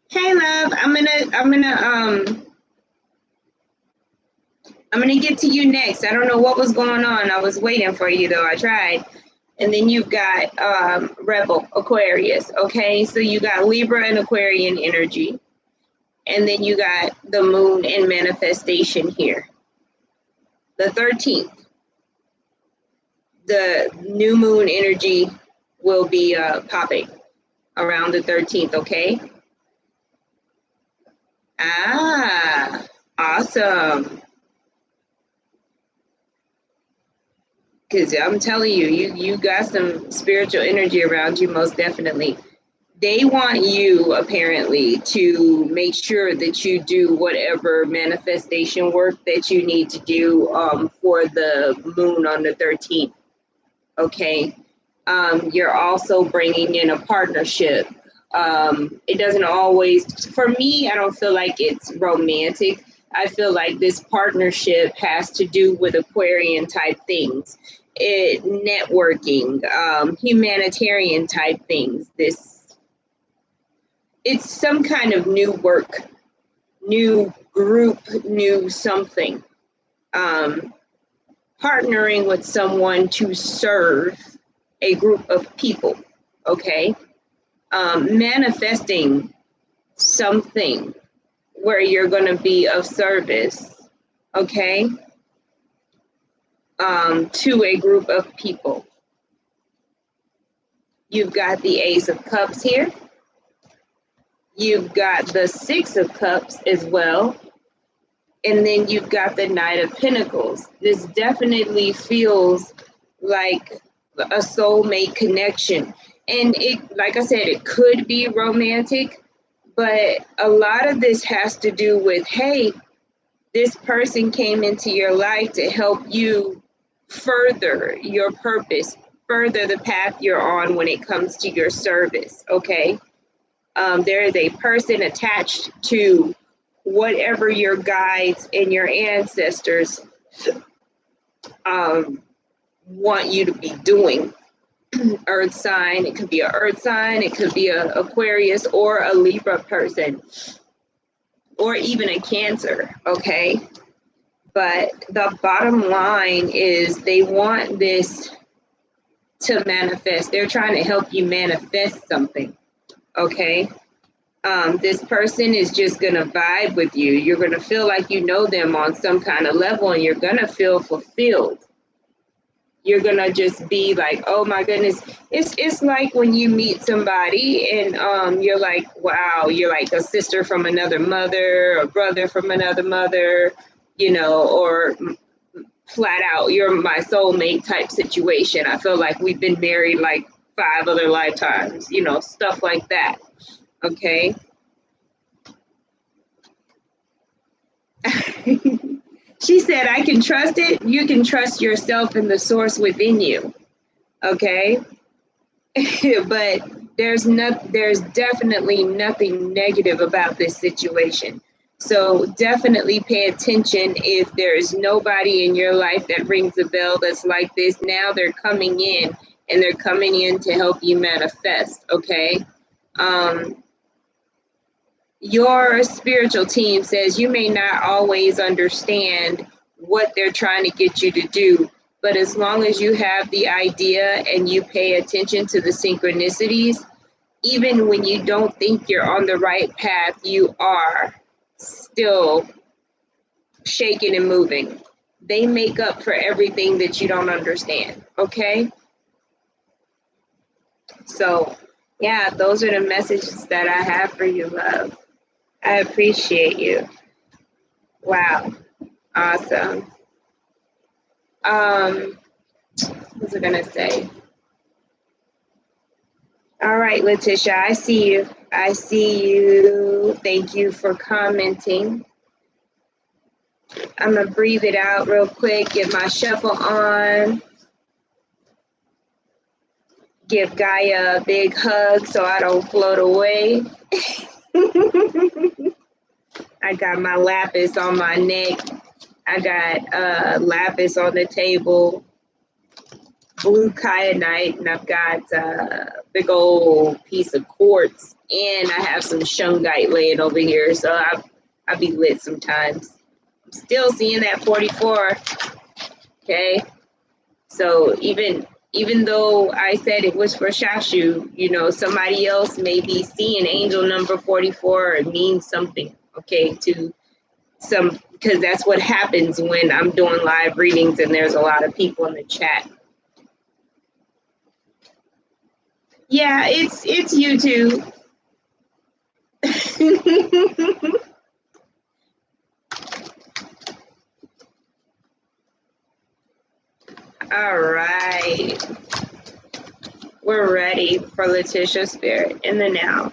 Hey love, I'm gonna get to you next. I don't know what was going on. I was waiting for you though. I tried. And then you've got Rebel, Aquarius. Okay, so you got Libra and Aquarian energy. And then you got the moon and manifestation here. The 13th. The new moon energy will be popping around the 13th, okay? Ah, awesome. Because I'm telling you, you got some spiritual energy around you, most definitely. They want you, apparently, to make sure that you do whatever manifestation work that you need to do for the moon on the 13th. Okay. You're also bringing in a partnership. It doesn't always, for me, I don't feel like it's romantic. I feel like this partnership has to do with Aquarian type things, networking, humanitarian type things. It's some kind of new work, new group, new something. Partnering with someone to serve a group of people, okay? Manifesting something where you're going to be of service, okay, to a group of people. You've got the Ace of Cups here. You've got the Six of Cups as well. And then you've got the Knight of Pentacles. This definitely feels like a soulmate connection. And it, like I said, it could be romantic, but a lot of this has to do with, hey, this person came into your life to help you further your purpose, further the path you're on when it comes to your service, okay? There is a person attached to whatever your guides and your ancestors want you to be doing. Earth sign, it could be an earth sign, it could be an Aquarius or a Libra person, or even a Cancer, okay? But the bottom line is they want this to manifest. They're trying to help you manifest something, okay? This person is just going to vibe with you. You're going to feel like you know them on some kind of level, and you're going to feel fulfilled. You're going to just be like, oh my goodness. It's like when you meet somebody and you're like, wow, you're like a sister from another mother, a brother from another mother, you know, or flat out, you're my soulmate type situation. I feel like we've been married like 5 other lifetimes, you know, stuff like that. Okay. She said, I can trust it. You can trust yourself and the source within you. Okay. But there's definitely nothing negative about this situation. So definitely pay attention. If there's nobody in your life that rings a bell that's like this, now they're coming in, and they're coming in to help you manifest. Okay. Your spiritual team says you may not always understand what they're trying to get you to do, but as long as you have the idea and you pay attention to the synchronicities, even when you don't think you're on the right path, you are still shaking and moving. They make up for everything that you don't understand, okay? So, yeah, those are the messages that I have for you, love. I appreciate you. Wow. Awesome. What was I gonna say? All right, Letitia, I see you. I see you. Thank you for commenting. I'm gonna breathe it out real quick, get my shuffle on. Give Gaia a big hug so I don't float away. I got my lapis on my neck. I got lapis on the table, blue kyanite, and I've got a big old piece of quartz, and I have some shungite laying over here, so I be lit sometimes. I'm still seeing that 44, okay? So even though I said it was for Shashu, you know, somebody else may be seeing angel number 44 or means something, okay, to some, because that's what happens when I'm doing live readings and there's a lot of people in the chat. Yeah, it's YouTube. All right. We're ready for Letitia Spirit in the now.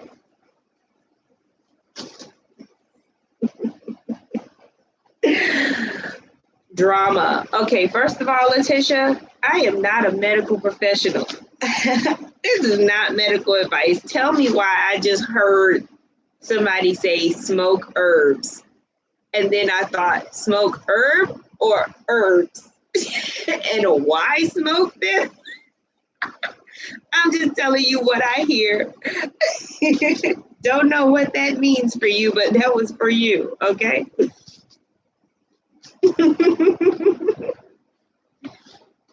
Drama. Okay, first of all, Letitia, I am not a medical professional. This is not medical advice. Tell me why I just heard somebody say smoke herbs. And then I thought, smoke herb or herbs? And why smoke them? I'm just telling you what I hear. Don't know what that means for you, but that was for you, okay?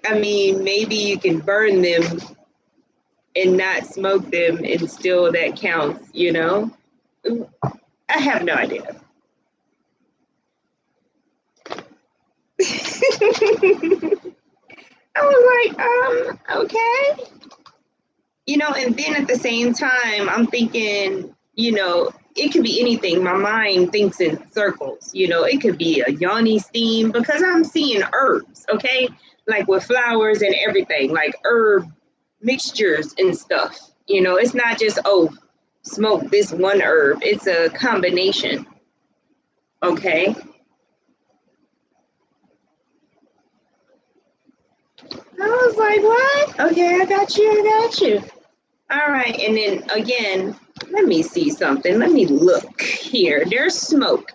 I mean, maybe you can burn them and not smoke them and still that counts, you know? I have no idea. I was like, okay. You know, and then at the same time, I'm thinking, you know, it could be anything. My mind thinks in circles. You know, it could be a yoni steam because I'm seeing herbs, okay? Like with flowers and everything, like herb mixtures and stuff. You know, it's not just, oh, smoke this one herb. It's a combination, okay? I was like, what? Okay, I got you. All right, and then again, let me see something. Let me look here. There's smoke,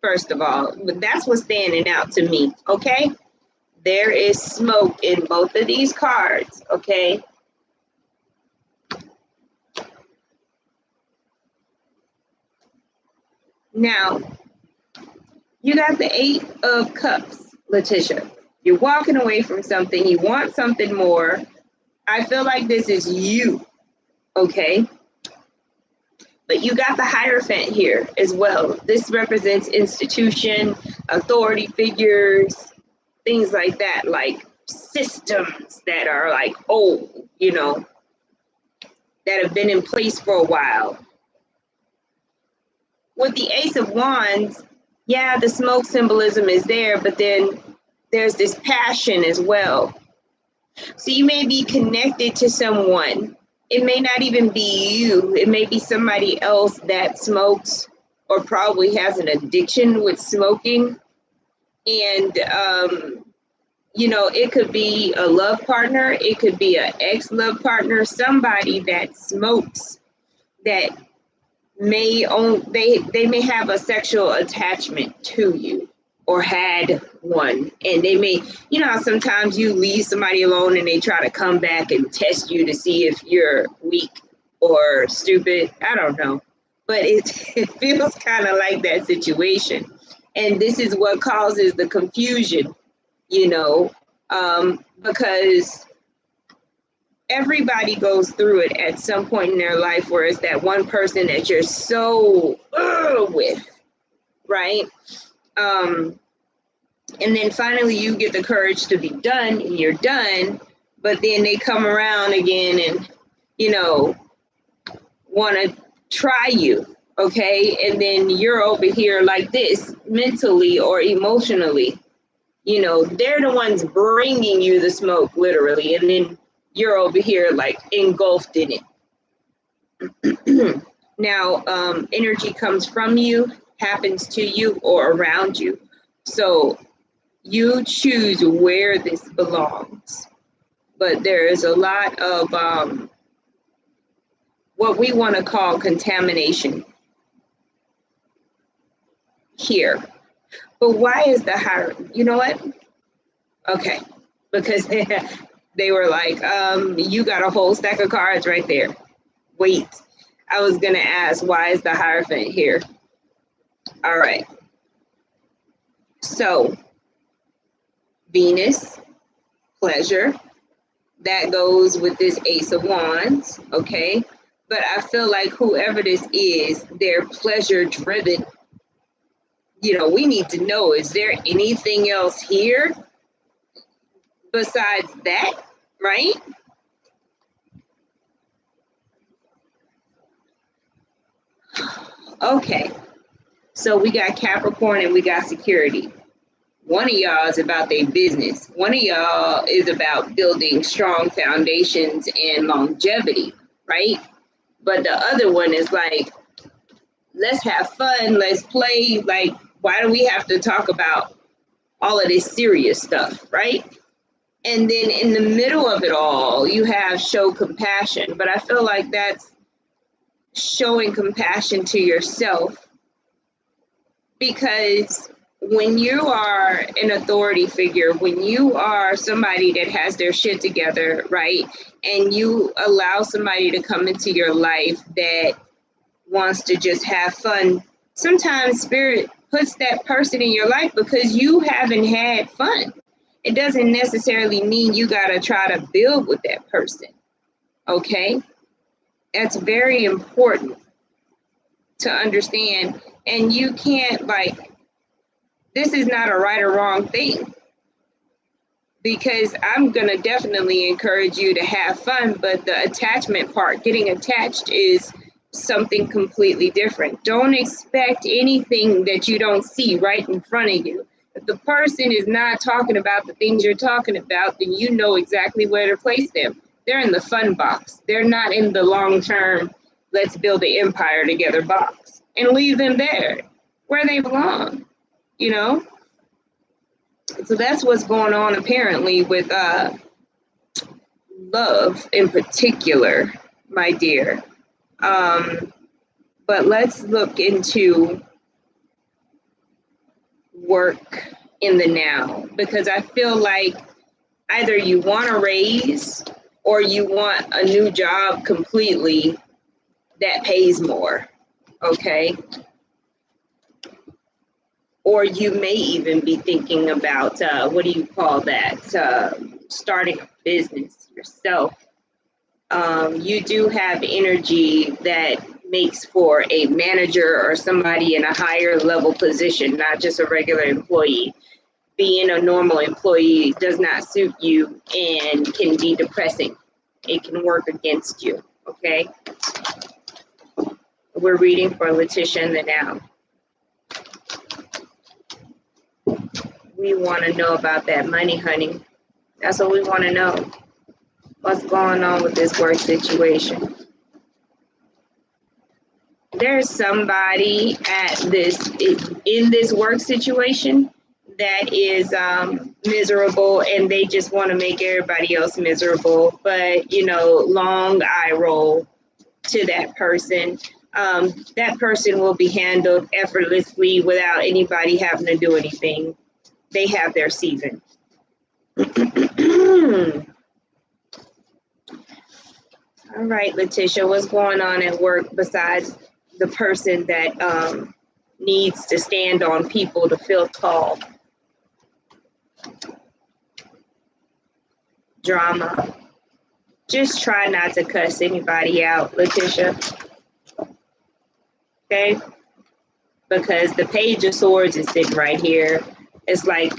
first of all, but that's what's standing out to me, okay? There is smoke in both of these cards, okay? Now, you got the 8 of Cups, Letitia. You're walking away from something. You want something more. I feel like this is you, okay? But you got the Hierophant here as well. This represents institution, authority figures, things like that, like systems that are like old, you know, that have been in place for a while. With the Ace of Wands, yeah, the smoke symbolism is there, but then there's this passion as well. So you may be connected to someone. It may not even be you. It may be somebody else that smokes or probably has an addiction with smoking. And, you know, it could be a love partner. It could be an ex-love partner, somebody that smokes that may own, they may have a sexual attachment to you or had one, and they may, you know how sometimes you leave somebody alone and they try to come back and test you to see if you're weak or stupid. I don't know, but it feels kind of like that situation, and this is what causes the confusion, you know, because everybody goes through it at some point in their life where it's that one person that you're so with, right? And then finally you get the courage to be done and you're done, but then they come around again and, you know, want to try you. okay? And then you're over here like this, mentally or emotionally. You know, they're the ones bringing you the smoke, literally, and then you're over here like engulfed in it. Now, energy comes from you, happens to you, or around you. So you choose where this belongs. But there is a lot of what we want to call contamination here. But why is the higher? You know what? Okay, because they were like, you got a whole stack of cards right there. Wait, I was gonna ask, why is the Hierophant here? All right, so Venus, pleasure, that goes with this Ace of Wands, okay? But I feel like whoever this is, they're pleasure driven. You know, we need to know, is there anything else here besides that, right? Okay, so we got Capricorn and we got security. One of y'all is about their business. One of y'all is about building strong foundations and longevity, right? But the other one is like, let's have fun, let's play. Like, why do we have to talk about all of this serious stuff, right? And then in the middle of it all, you have show compassion. But I feel like that's showing compassion to yourself, because when you are an authority figure, when you are somebody that has their shit together, right, and you allow somebody to come into your life that wants to just have fun, sometimes spirit puts that person in your life because you haven't had fun. It doesn't necessarily mean you got to try to build with that person, okay? That's very important to understand. And you can't, like, this is not a right or wrong thing, because I'm going to definitely encourage you to have fun, but the attachment part, getting attached, is something completely different. Don't expect anything that you don't see right in front of you. If the person is not talking about the things you're talking about, then you know exactly where to place them. They're in the fun box. They're not in the long-term, let's build an empire together box, and leave them there where they belong, you know? So that's what's going on apparently with love in particular, my dear. But let's look into work in the now, because I feel like either you want a raise or you want a new job completely that pays more, okay? Or you may even be thinking about, what do you call that? Starting a business yourself. You do have energy that makes for a manager or somebody in a higher level position, not just a regular employee. Being a normal employee does not suit you and can be depressing. It can work against you, okay? We're reading for Letitia in the now. We want to know about that money, honey. That's what we want to know. What's going on with this work situation? There's somebody in this work situation that is miserable, and they just want to make everybody else miserable. But, you know, long eye roll to that person. That person will be handled effortlessly without anybody having to do anything. They have their season. All right, Letitia, what's going on at work besides the person that needs to stand on people to feel tall? Drama. Just try not to cuss anybody out, Letitia. Okay? Because the Page of Swords is sitting right here. It's like,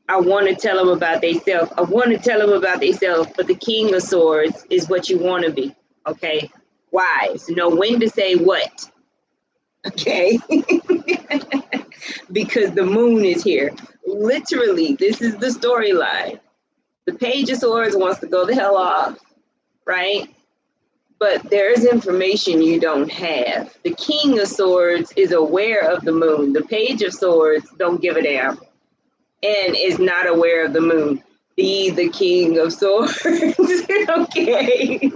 I want to tell them about themselves. I want to tell them about themselves, but the King of Swords is what you want to be, okay? Wise. Know when to say what. okay? Because the moon is here. Literally, this is the storyline. The Page of Swords wants to go the hell off, right? But there's information you don't have. The King of Swords is aware of the moon. The Page of Swords don't give a damn and is not aware of the moon. Be the King of Swords, okay?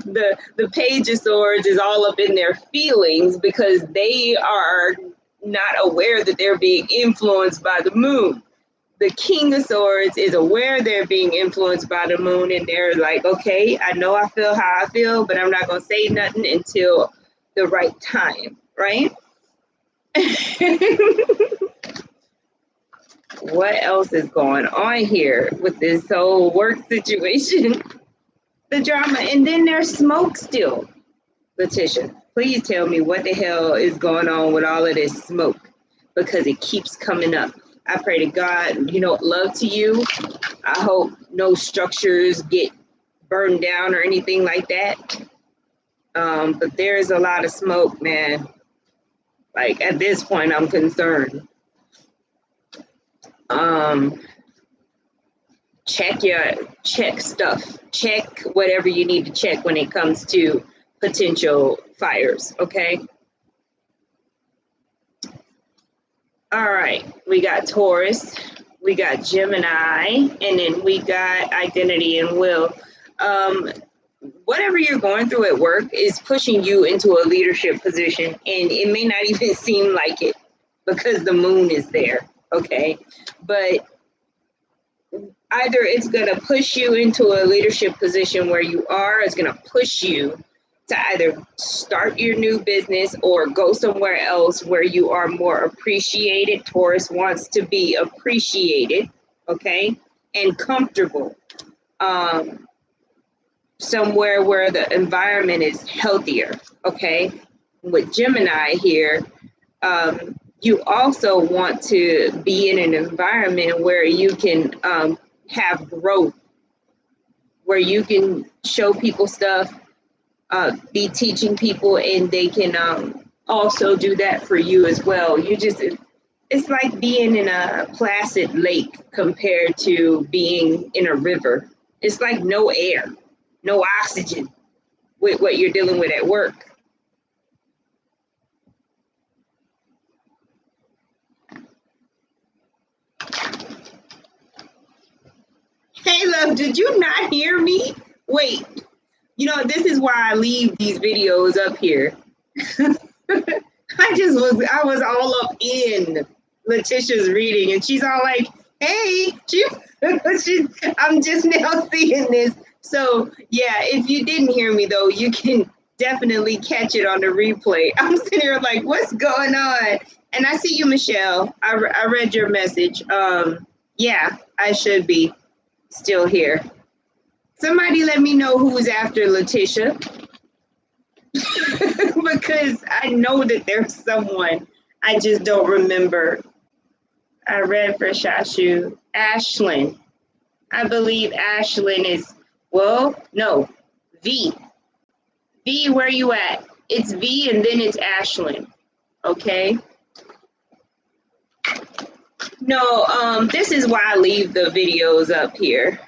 The Page of Swords is all up in their feelings because they are not aware that they're being influenced by the moon. The King of Swords is aware they're being influenced by the moon, and they're like, okay, I know I feel how I feel, but I'm not going to say nothing until the right time, right? What else is going on here with this whole work situation? The drama, and then there's smoke still. Letitia, please tell me what the hell is going on with all of this smoke, because it keeps coming up. I pray to God, love to you. I hope no structures get burned down or anything like that. But there's a lot of smoke, man. Like at this point, I'm concerned. Check stuff. Check whatever you need to check when it comes to potential fires, okay? All right, we got Taurus, we got Gemini, and then we got identity and will. Whatever you're going through at work is pushing you into a leadership position, and it may not even seem like it because the moon is there, okay? But either it's going to push you into a leadership position where you are, it's going to push you to either start your new business or go somewhere else where you are more appreciated. Taurus wants to be appreciated, okay, and comfortable. Somewhere where the environment is healthier, okay? With Gemini here, you also want to be in an environment where you can have growth, where you can show people stuff, be teaching people, and they can also do that for you as well. It's like being in a placid lake compared to being in a river. It's like no air, no oxygen with what you're dealing with at work. Hey, love, did you not hear me? Wait, this is why I leave these videos up here. I was all up in Letitia's reading, and she's all like, hey, I'm just now seeing this. So, yeah, if you didn't hear me, though, you can definitely catch it on the replay. I'm sitting here like, what's going on? And I see you, Michelle. I read your message. Yeah, I should be still here. Somebody let me know who's after Letitia. Because I know that there's someone. I just don't remember. I read for Shashu. Ashlyn. I believe Ashlyn is, no, V. V, where you at? It's V and then it's Ashlyn. Okay? No, this is why I leave the videos up here.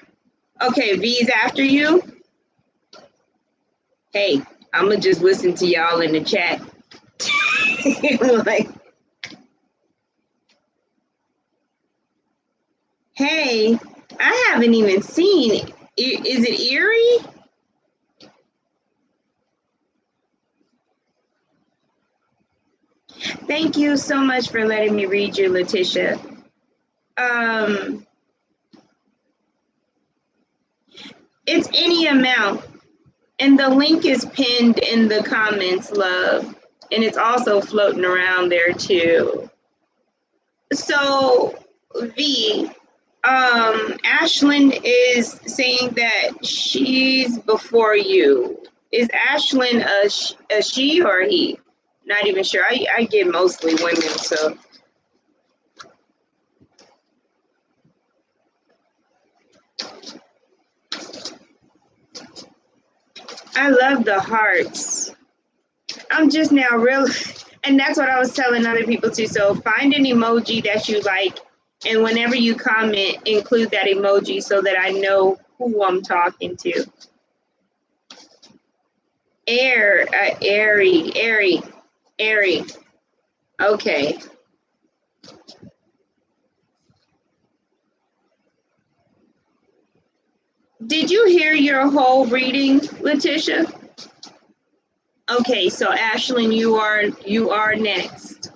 Okay, V's after you. Hey, I'm gonna just listen to y'all in the chat. Like, hey, I haven't even seen it. Is it Erie? Thank you so much for letting me read you, Letitia. It's any amount. And the link is pinned in the comments, love. And it's also floating around there too. So, V, Ashlyn is saying that she's before you. Is Ashlyn a she or a he? Not even sure. I get mostly women, so. I love the hearts. I'm just now realizing And that's what I was telling other people too. So find an emoji that you like, and whenever you comment, include that emoji so that I know who I'm talking to. Airy. Okay. Did you hear your whole reading, Letitia? Okay, so Ashlyn, you are next.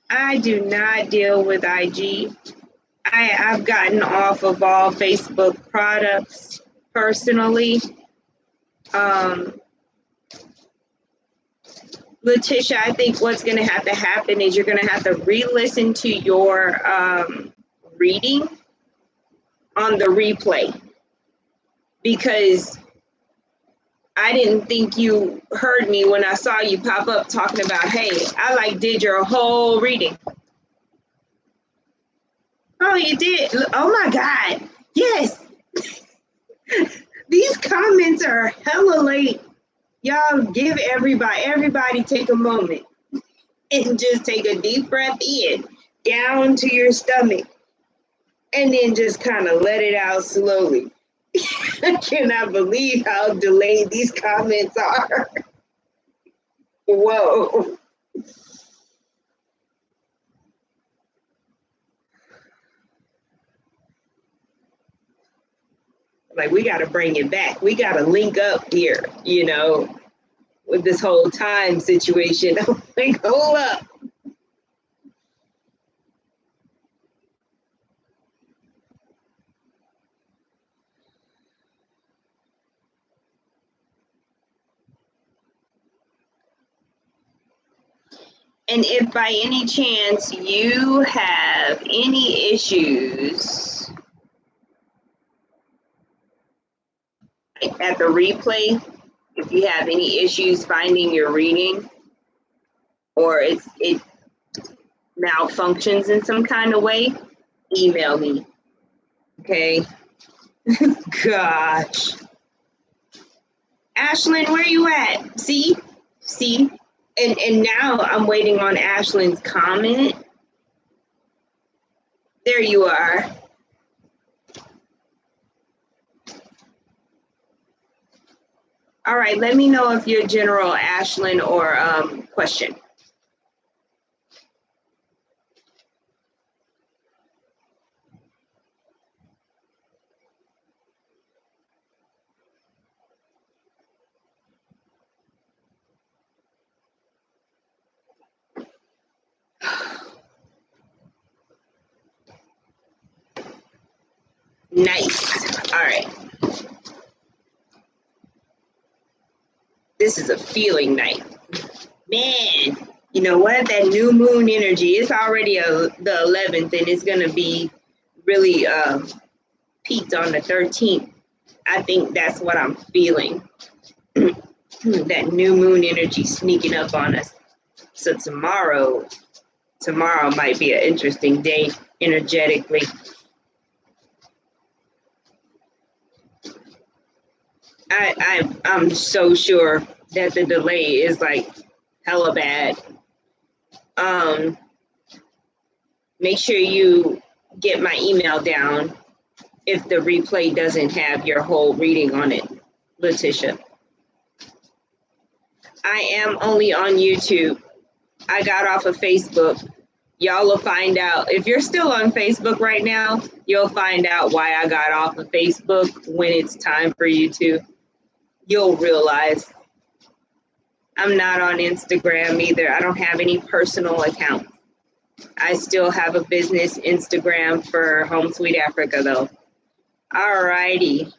I do not deal with IG. I've gotten off of all Facebook products personally. Letitia, I think what's going to have to happen is you're going to have to re-listen to your reading on the replay, because I didn't think you heard me when I saw you pop up talking about, hey, I did your whole reading. Oh, you did? Oh my God. Yes. These comments are hella late. Y'all give everybody take a moment and just take a deep breath in, down to your stomach, and then just kind of let it out slowly. I cannot believe how delayed these comments are. Whoa. We got to bring it back. We got to link up here, with this whole time situation. I'm like, hold up. And if by any chance you have any issues at the replay, if you have any issues finding your reading, or it malfunctions in some kind of way, email me. Okay. Gosh. Ashlyn, where you at? See? And now I'm waiting on Ashlyn's comment. There you are. All right, let me know if you're General Ashlyn or question. Nice. All right. This is a feeling night. Man, you know what? That new moon energy, it's already the 11th, and it's going to be really peaked on the 13th. I think that's what I'm feeling. That new moon energy sneaking up on us. So tomorrow might be an interesting day energetically. I'm so sure that the delay is hella bad. Make sure you get my email down if the replay doesn't have your whole reading on it, Letitia. I am only on YouTube. I got off of Facebook. Y'all will find out. If you're still on Facebook right now, you'll find out why I got off of Facebook when it's time for you to. You'll realize. I'm not on Instagram either. I don't have any personal accounts. I still have a business Instagram for Home Sweet Africa though. All righty.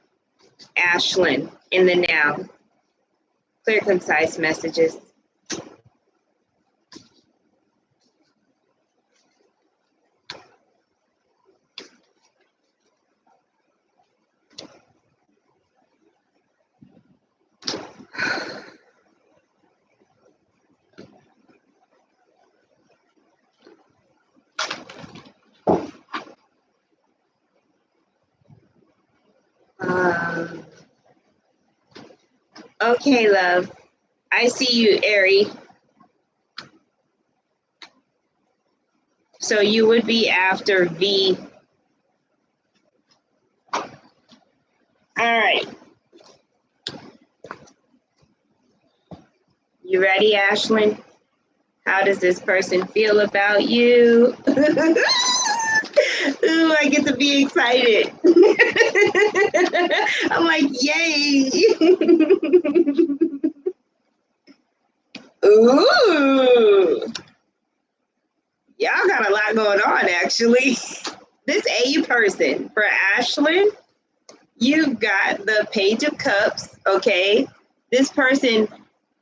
Ashlyn, in the now. Clear, concise messages. Okay, love. I see you, Ari. So you would be after V. All right. You ready, Ashlyn? How does this person feel about you? Ooh, I get to be excited. I'm like, yay. Ooh. Y'all got a lot going on, actually. This A person for Ashlyn, you've got the Page of Cups, okay? This person,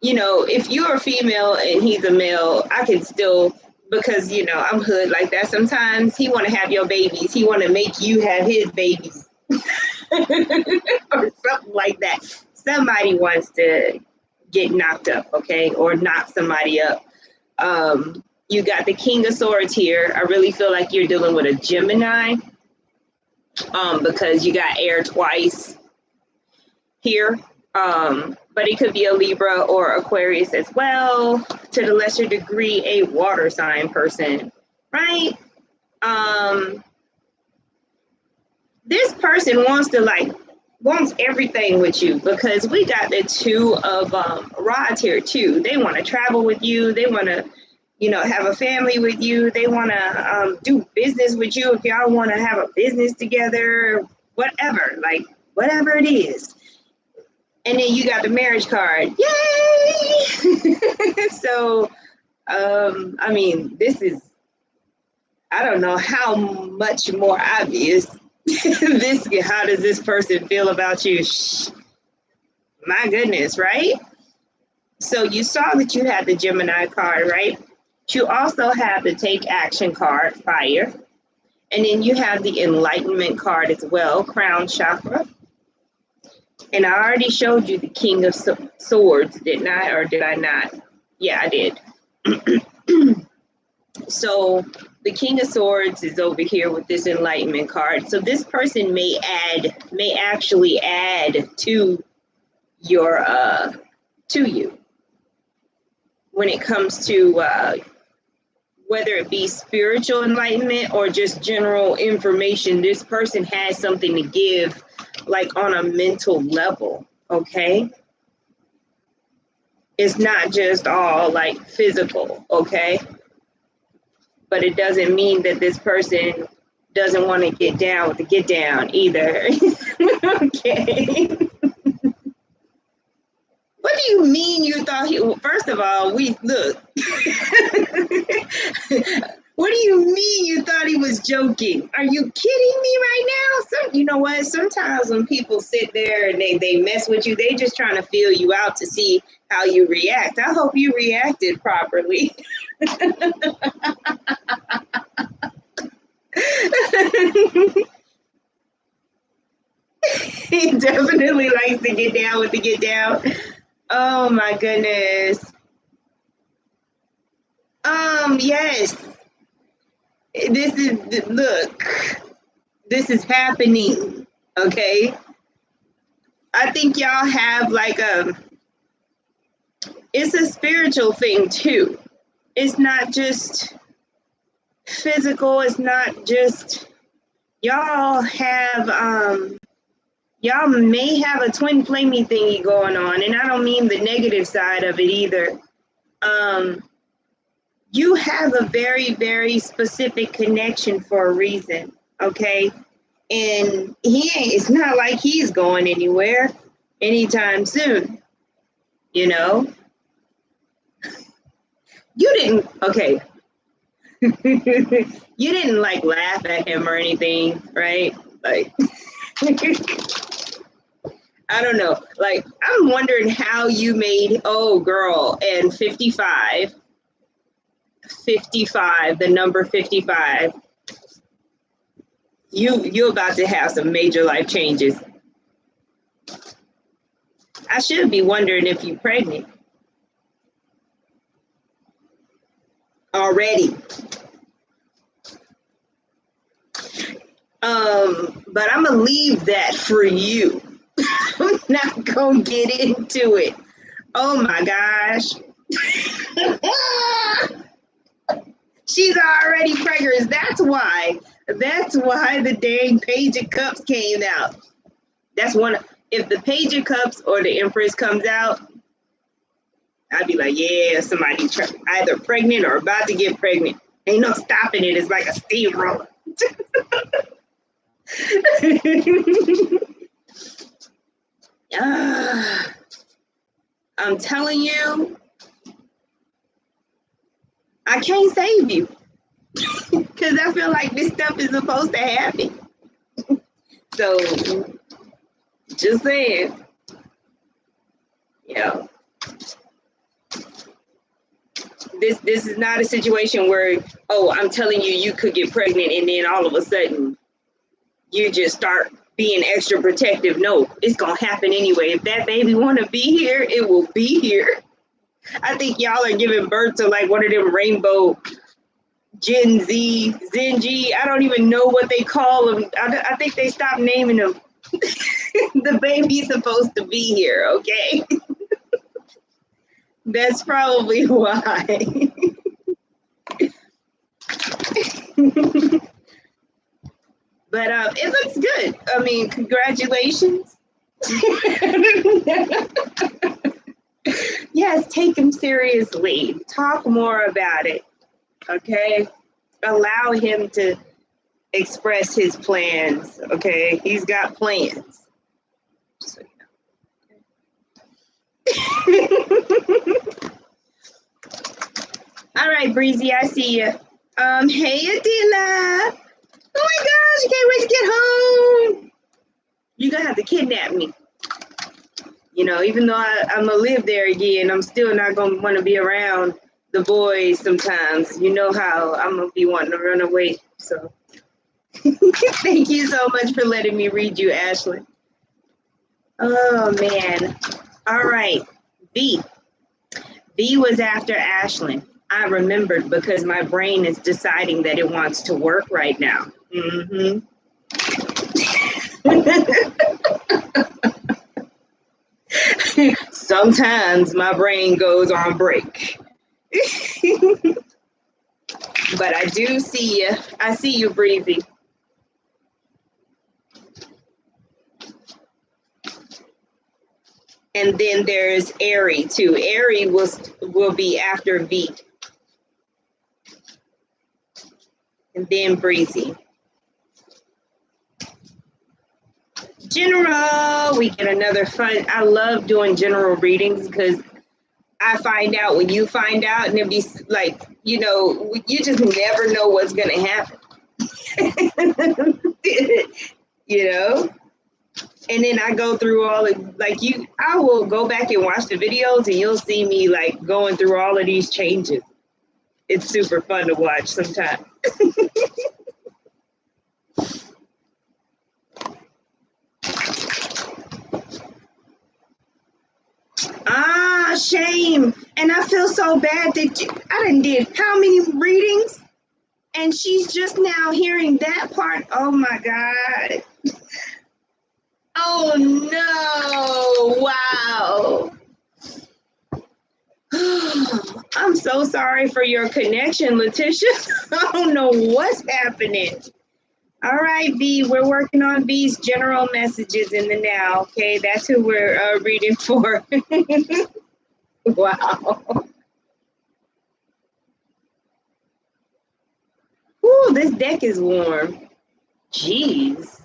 you know, if you're a female and he's a male, I can still, because, you know, I'm hood like that. Sometimes he want to have your babies. He want to make you have his babies or something like that. Somebody wants to get knocked up, okay, or knock somebody up. You got the King of Swords here. I really feel like you're dealing with a Gemini, because you got air twice here. But it could be a Libra or Aquarius as well. To the lesser degree, a water sign person, right? This person wants everything with you, because we got the two of rods here too. They want to travel with you. They want to, you know, have a family with you. They want to do business with you. If y'all want to have a business together, whatever, like whatever it is. And then you got the marriage card. Yay! So, I mean, this is, I don't know how much more obvious how does this person feel about you? My goodness, right? So you saw that you had the Gemini card, right? You also have the Take Action card, Fire. And then you have the Enlightenment card as well, Crown Chakra. And I already showed you the King of Swords, didn't I? Or did I not? Yeah, I did. So the King of Swords is over here with this Enlightenment card. So this person may actually add to your to you when it comes to whether it be spiritual enlightenment or just general information. This person has something to give, like on a mental level, okay? It's not just all like physical, okay? But it doesn't mean that this person doesn't want to get down with the get down either. Okay. What do you mean you thought he, first of all, we look. What do you mean you thought he was joking? Are you kidding me right now? You know what? Sometimes when people sit there and they mess with you, they just trying to feel you out to see how you react. I hope you reacted properly. He definitely likes to get down with the get down. Oh my goodness. Yes. This is, look, this is happening. Okay. I think y'all have like it's a spiritual thing too. It's not just physical. It's not just, y'all have, y'all may have a twin flamey thingy going on. And I don't mean the negative side of it either. You have a very, very specific connection for a reason, okay? And it's not like he's going anywhere anytime soon, you know? You didn't, okay. You didn't like laugh at him or anything, right? Like, I don't know. Like, I'm wondering how you made, oh girl, and 55, the number 55, you're about to have some major life changes. I should be wondering if you're pregnant already. But I'm gonna leave that for you. not gonna get into it. Oh my gosh. She's already preggers. That's why. That's why the dang Page of Cups came out. That's one. If the Page of Cups or the Empress comes out, I'd be like, yeah, somebody either pregnant or about to get pregnant. Ain't no stopping it. It's like a steamroller. I'm telling you, I can't save you because I feel like this stuff is supposed to happen. So, just saying, yeah. This is not a situation where, oh, I'm telling you, you could get pregnant and then all of a sudden you just start being extra protective. No, it's gonna happen anyway. If that baby want to be here, it will be here. I think y'all are giving birth to like one of them rainbow Gen Z, I don't even know what they call them. I think they stopped naming them. The baby's supposed to be here, okay? That's probably why. But it looks good. I mean, congratulations. Yes, take him seriously. Talk more about it. Okay? Allow him to express his plans. Okay? He's got plans. So, all right, Breezy, I see you. Hey, Adila. Oh my gosh, I can't wait to get home. You're gonna have to kidnap me. You know, even though I'm gonna live there again, I'm still not gonna want to be around the boys sometimes. You know how I'm gonna be wanting to run away. So thank you so much for letting me read you, Ashley. Oh man. All right. V was after Ashlyn. I remembered because my brain is deciding that it wants to work right now. Mm-hmm. Sometimes my brain goes on break. But I do see you. I see you, Breezy. And then there's Airy too. Airy will be after V. And then Breezy. General, we get another fun. I love doing general readings because I find out when you find out, and it'd be like, you know, you just never know what's going to happen. You know? And then I go through all of, like, I will go back and watch the videos and you'll see me like going through all of these changes. It's super fun to watch sometimes. Shame. And I feel so bad that I done did how many readings? And she's just now hearing that part. Oh my God. Oh no. Wow. I'm so sorry for your connection, Letitia. I don't know what's happening. All right, V, we're working on V's general messages in the now. Okay, that's who we're reading for. Wow. Ooh, this deck is warm. Jeez.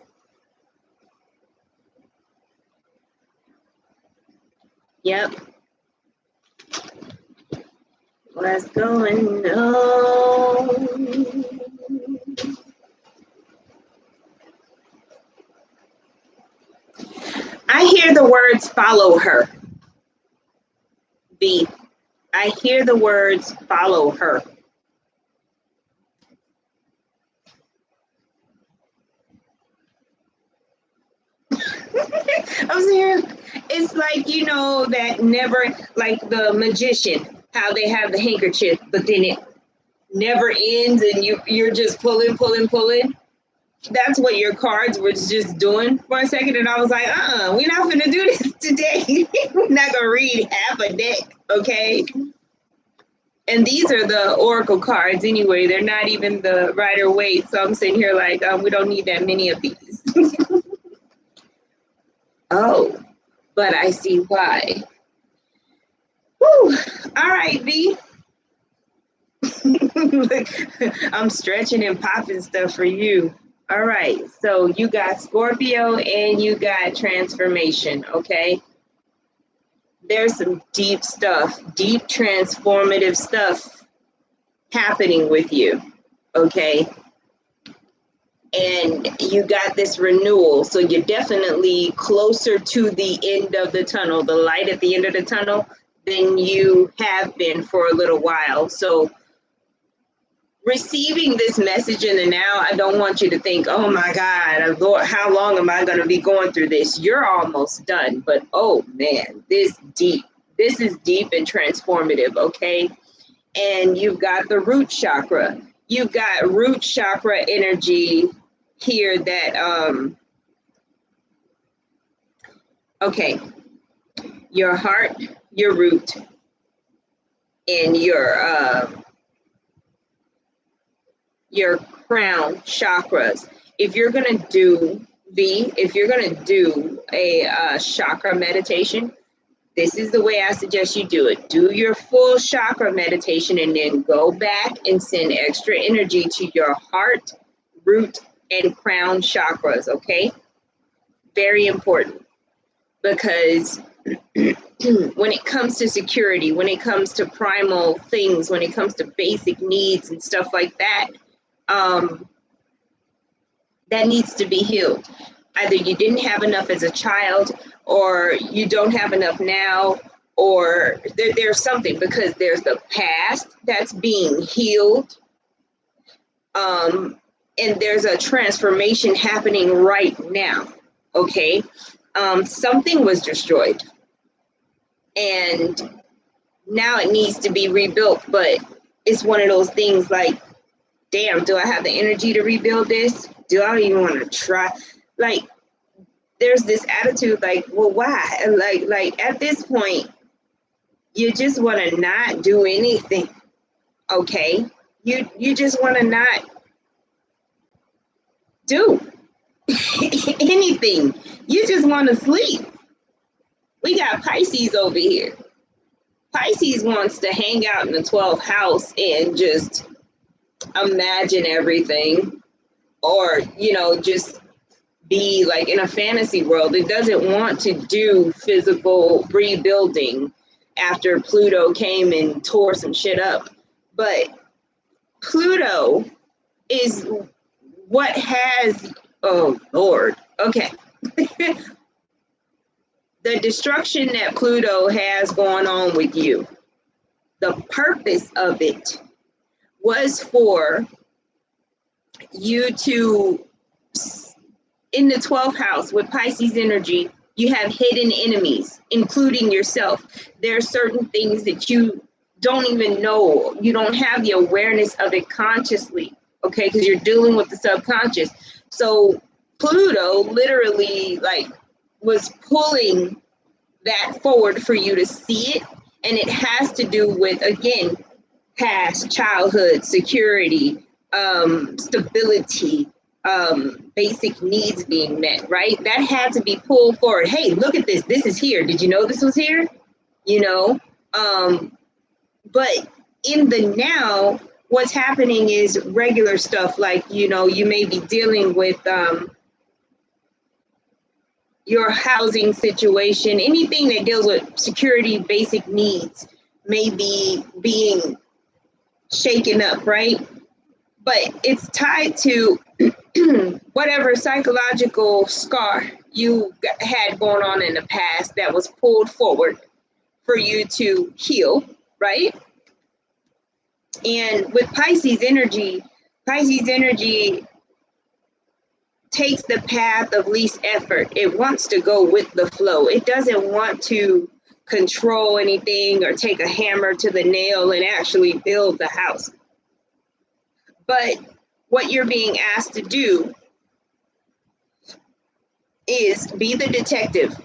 Yep. What's going on? I hear the words follow her. B. I hear the words follow her. I'm serious. It's like, you know, that never, like the magician, how they have the handkerchief, but then it never ends and you're just pulling. That's what your cards was just doing for a second. And I was like, we're not going to do this today. We're not going to read half a deck, okay? And these are the oracle cards anyway. They're not even the Rider-Waite. So I'm sitting here like, we don't need that many of these. Oh, but I see why. Whew. All right, V. I'm stretching and popping stuff for you. All right, so you got Scorpio and you got transformation, okay? There's some deep stuff, deep transformative stuff happening with you, okay? And you got this renewal, so you're definitely closer to the end of the tunnel, the light at the end of the tunnel, than you have been for a little while. So receiving this message in the now, I don't want you to think, oh my God, Lord, how long am I going to be going through this? You're almost done, but oh man, this is deep and transformative, okay? And you've got the root chakra. You've got root chakra energy here that, okay, your heart, your root, and your crown chakras. If you're going to do a chakra meditation, this is the way I suggest you do it. Do your full chakra meditation and then go back and send extra energy to your heart, root, and crown chakras, okay? Very important, because when it comes to security, when it comes to primal things, when it comes to basic needs and stuff like that, that needs to be healed. Either you didn't have enough as a child, or you don't have enough now, or there's something, because there's the past that's being healed, and there's a transformation happening right now, okay? Something was destroyed, and now it needs to be rebuilt, but it's one of those things like, damn, do I have the energy to rebuild this? Do I even want to try? Like, there's this attitude like, well, why? Like at this point, you just want to not do anything, okay? You just want to not do anything. You just want to sleep. We got Pisces over here. Pisces wants to hang out in the 12th house and just imagine everything, or just be like in a fantasy world. It doesn't want to do physical rebuilding after Pluto came and tore some shit up. But Pluto is what has, oh Lord, okay. The destruction that Pluto has going on with you, the purpose of it was for you to, in the 12th house with Pisces energy, you have hidden enemies, including yourself. There are certain things that you don't even know. You don't have the awareness of it consciously, okay? Because you're dealing with the subconscious. So Pluto literally was pulling that forward for you to see it. And it has to do with, again, past childhood, security, stability, basic needs being met, right? That had to be pulled forward. Hey, look at this. This is here. Did you know this was here? But in the now, what's happening is regular stuff like, you may be dealing with your housing situation, anything that deals with security, basic needs may be being shaken up, right? But it's tied to whatever psychological scar you had going on in the past that was pulled forward for you to heal, right? And with Pisces energy takes the path of least effort. It wants to go with the flow. It doesn't want to control anything or take a hammer to the nail and actually build the house. But what you're being asked to do is be the detective.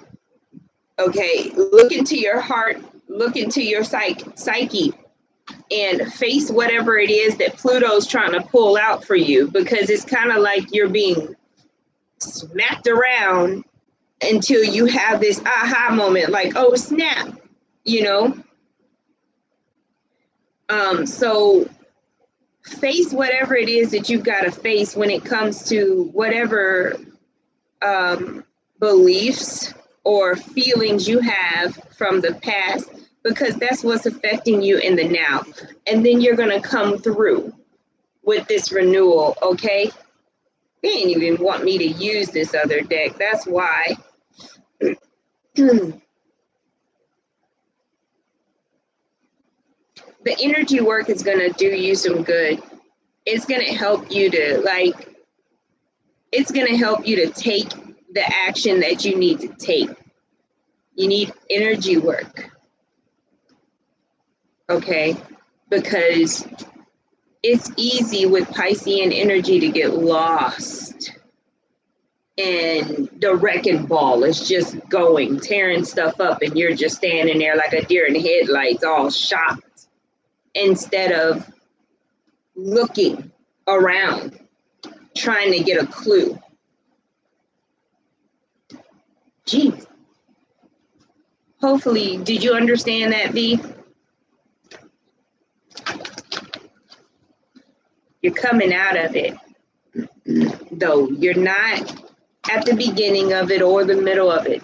Okay, look into your heart, look into your psyche, and face whatever it is that Pluto's trying to pull out for you, because it's kind of like you're being smacked around until you have this aha moment, like, oh snap, you know. So face whatever it is that you've got to face when it comes to whatever beliefs or feelings you have from the past, because that's what's affecting you in the now. And then you're going to come through with this renewal, okay? They didn't even want me to use this other deck. That's why. The energy work is going to do you some good. It's going to help you to, like, it's going to help you to take the action that you need to take. You need energy work, okay? Because it's easy with Piscean energy to get lost. And the wrecking ball is just going, tearing stuff up, and you're just standing there like a deer in the headlights, all shocked, instead of looking around, trying to get a clue. Jeez. Hopefully, did you understand that, V? You're coming out of it, though. You're not at the beginning of it or the middle of it.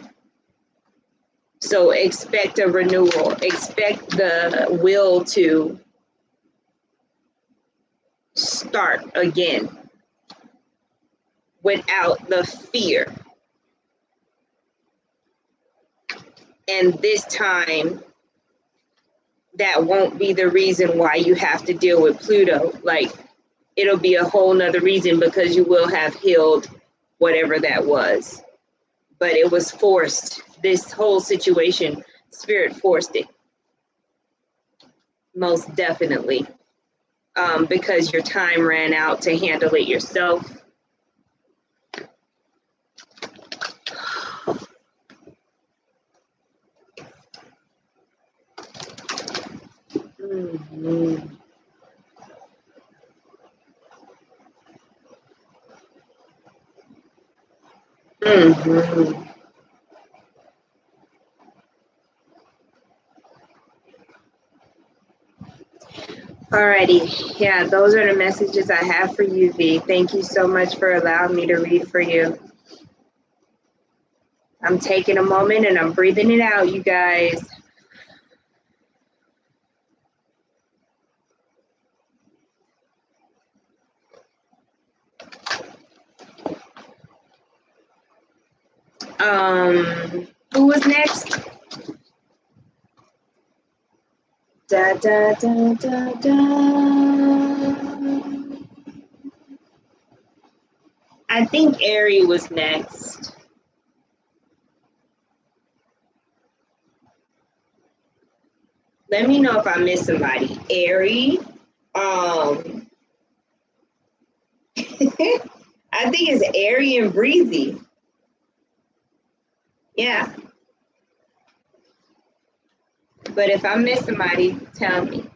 So expect a renewal. Expect the will to start again without the fear. And this time, that won't be the reason why you have to deal with Pluto. Like, it'll be a whole nother reason, because you will have healed whatever that was. But it was forced. This whole situation, Spirit forced it. Most definitely. Because your time ran out to handle it yourself. Mm-hmm. Mm-hmm. Alrighty, yeah, those are the messages I have for you, V. Thank you so much for allowing me to read for you. I'm taking a moment and I'm breathing it out, you guys. Who was next? Da da da da da. I think Ari was next. Let me know if I missed somebody. Ari. I think it's Ari and Breezy. Yeah. But if I miss somebody, tell me.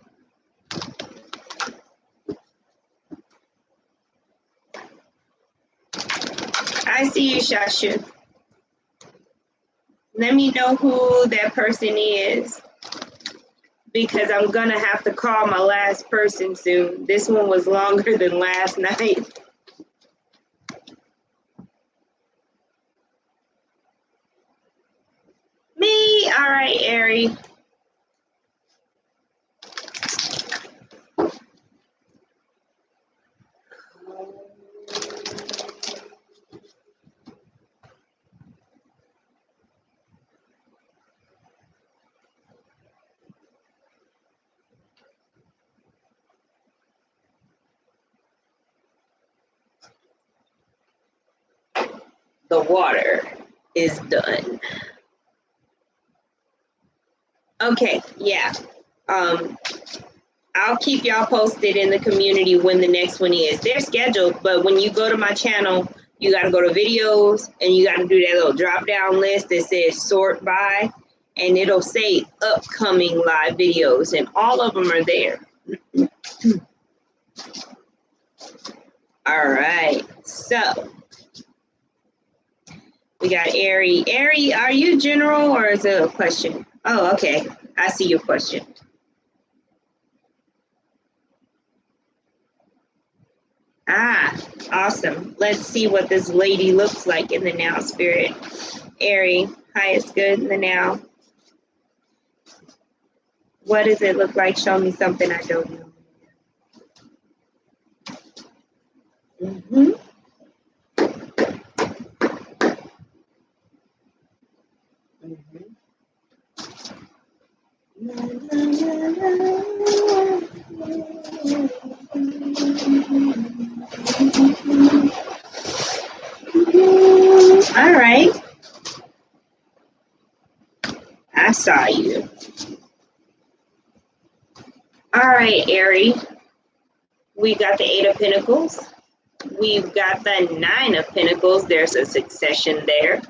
I see you, Shashu. Let me know who that person is, because I'm going to have to call my last person soon. This one was longer than last night. Me? All right, Ari. The water is done. Okay, yeah. I'll keep y'all posted in the community when the next one is. They're scheduled, but when you go to my channel, You got to go to videos and you got to do that little drop down list that says sort by, and it'll say upcoming live videos, and all of them are there. All right, so we got Ari. Ari, are you general or is it a question? Oh, okay. I see your question. Ah, awesome. Let's see what this lady looks like in the now spirit. Ari, highest good in the now. What does it look like? Show me something I don't know. Mm-hmm. All right. I saw you. All right, Ari. We got the Eight of Pentacles. We've got the Nine of Pentacles. There's a succession there.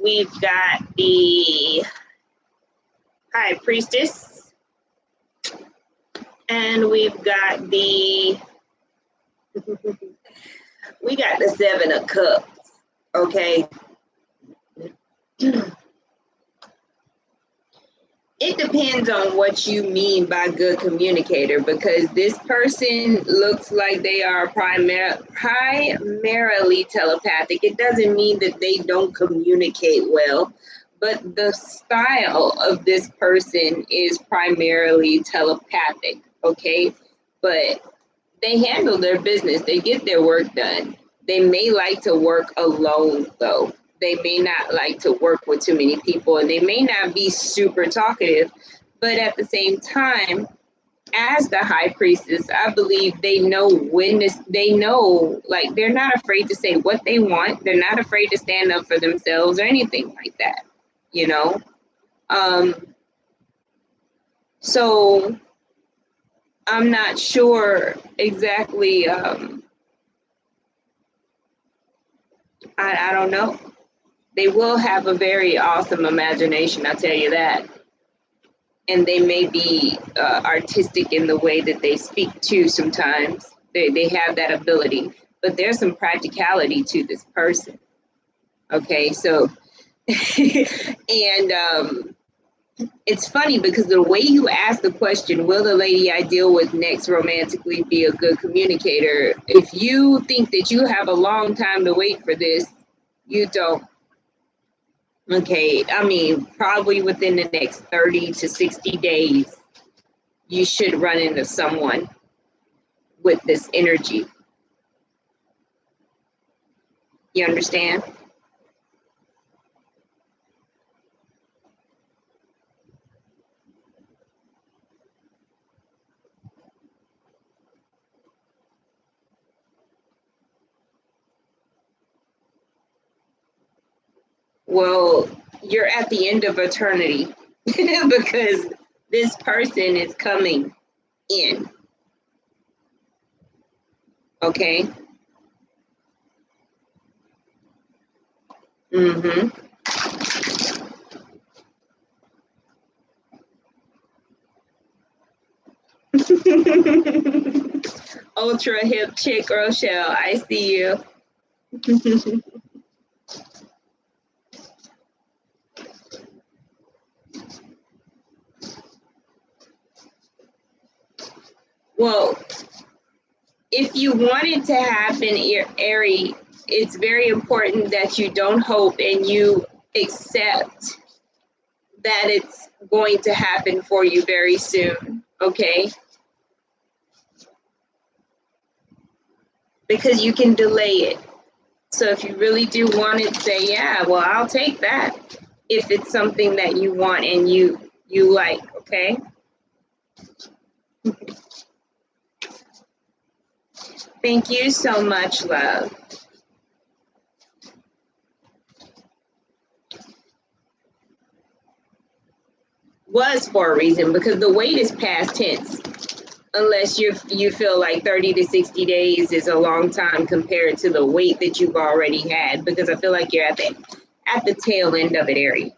We've got the High Priestess. And we've got the Seven of Cups. Okay. It depends on what you mean by good communicator, because this person looks like they are primarily telepathic. It doesn't mean that they don't communicate well, but the style of this person is primarily telepathic, okay? But they handle their business. They get their work done. They may like to work alone, though. They may not like to work with too many people, and they may not be super talkative. But at the same time, as the High Priestess, I believe they know when this, they know, like, they're not afraid to say what they want. They're not afraid to stand up for themselves or anything like that, you know? So I'm not sure exactly. I don't know. They will have a very awesome imagination, I'll tell you that. And they may be artistic in the way that they speak too sometimes. They have that ability. But there's some practicality to this person. Okay, so, and it's funny because the way you ask the question, will the lady I deal with next romantically be a good communicator? If you think that you have a long time to wait for this, you don't. Okay, I mean, probably within the next 30 to 60 days, you should run into someone with this energy. You understand? Well, you're at the end of eternity because this person is coming in. Okay? Mm-hmm. Ultra hip chick Rochelle, I see you. Well, if you want it to happen, Ari, it's very important that you don't hope and you accept that it's going to happen for you very soon, okay? Because you can delay it. So if you really do want it, say, yeah, well, I'll take that. If it's something that you want and you like, okay? Thank you so much, love. Was for a reason, because the wait is past tense. unless you feel like 30 to 60 days is a long time compared to the weight that you've already had, because I feel like you're at the tail end of it, Ari.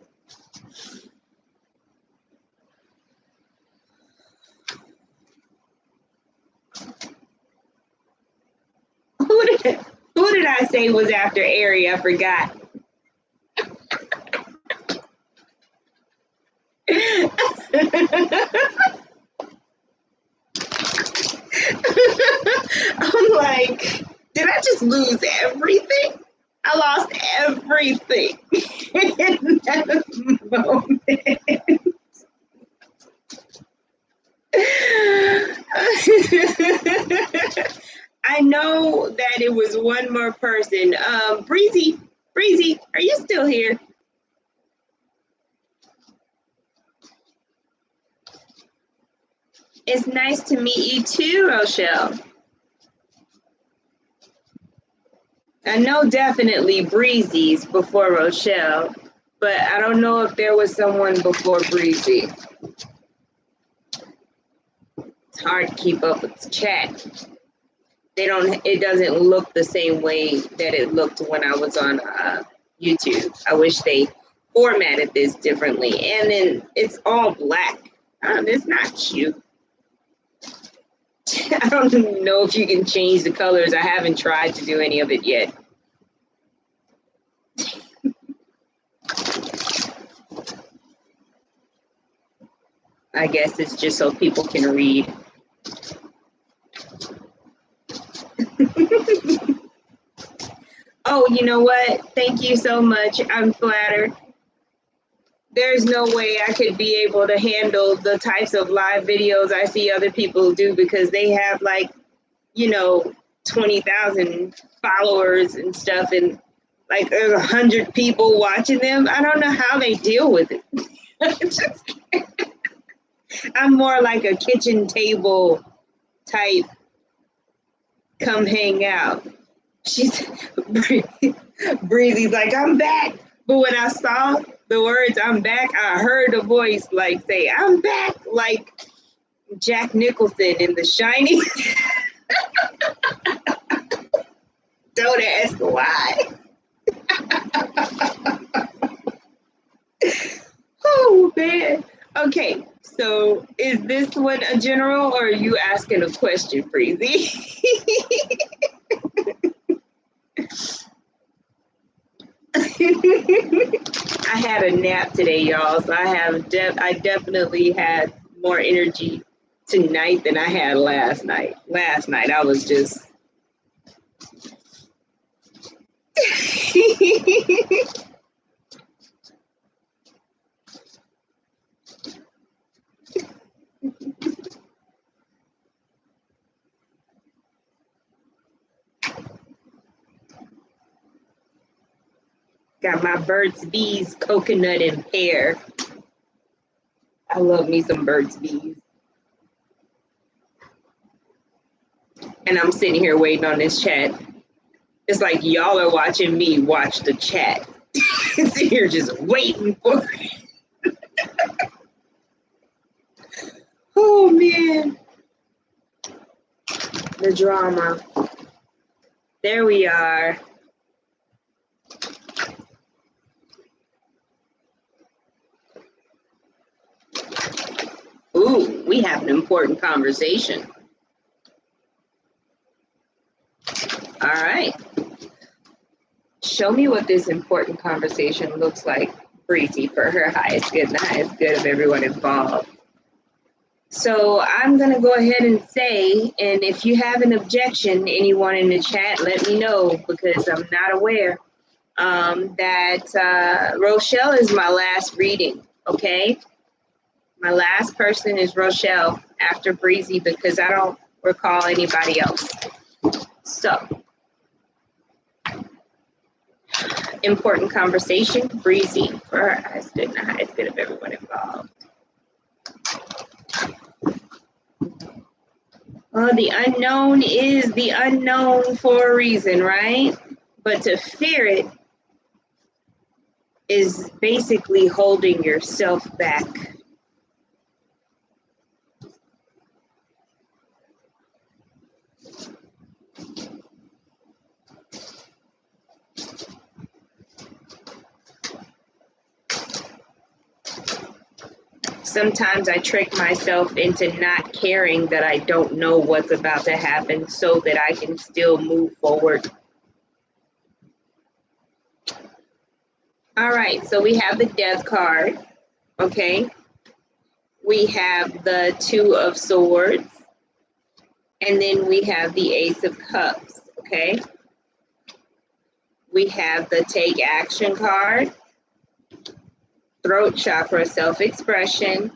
Who did I say was after Ari? I forgot. I'm like, did I just lose everything? I lost everything in that moment. I know that it was one more person. Breezy, are you still here? It's nice to meet you too, Rochelle. I know definitely Breezy's before Rochelle, but I don't know if there was someone before Breezy. It's hard to keep up with the chat. It doesn't look the same way that it looked when I was on YouTube. I wish they formatted this differently. And then it's all black. It's not cute. I don't know if you can change the colors. I haven't tried to do any of it yet. I guess it's just so people can read. Oh, you know what? Thank you so much. I'm flattered. There's no way I could be able to handle the types of live videos I see other people do, because they have 20,000 followers and stuff, and like there's 100 people watching them. I don't know how they deal with it. I'm more like a kitchen table type. Come hang out. She's Breezy's like, I'm back. But when I saw the words "I'm back," I heard a voice like say, "I'm back," like Jack Nicholson in The Shining. Don't ask why. Oh man. Okay, so is this one a general, or are you asking a question, Breezy? I had a nap today, y'all, so I definitely had more energy tonight than I had last night. Last night I was just got my Burt's Bees coconut and pear. I love me some Burt's Bees. And I'm sitting here waiting on this chat. It's like y'all are watching me watch the chat. Sitting here just waiting for it. Oh man. The drama. There we are. Ooh, we have an important conversation. All right. Show me what this important conversation looks like, Breezy, for her highest good and the highest good of everyone involved. So I'm going to go ahead and say, and if you have an objection, anyone in the chat, let me know, because I'm not aware, that Rochelle is my last reading, okay? My last person is Rochelle after Breezy, because I don't recall anybody else. So, important conversation, Breezy, for her highest good and the highest good of everyone involved. Well, the unknown is the unknown for a reason, right? But to fear it is basically holding yourself back. sometimes I trick myself into not caring that I don't know what's about to happen so that I can still move forward. All right, so we have the Death card, okay? We have the Two of Swords, and then we have the Ace of Cups, okay? We have the Take Action card, Throat Chakra, Self-Expression,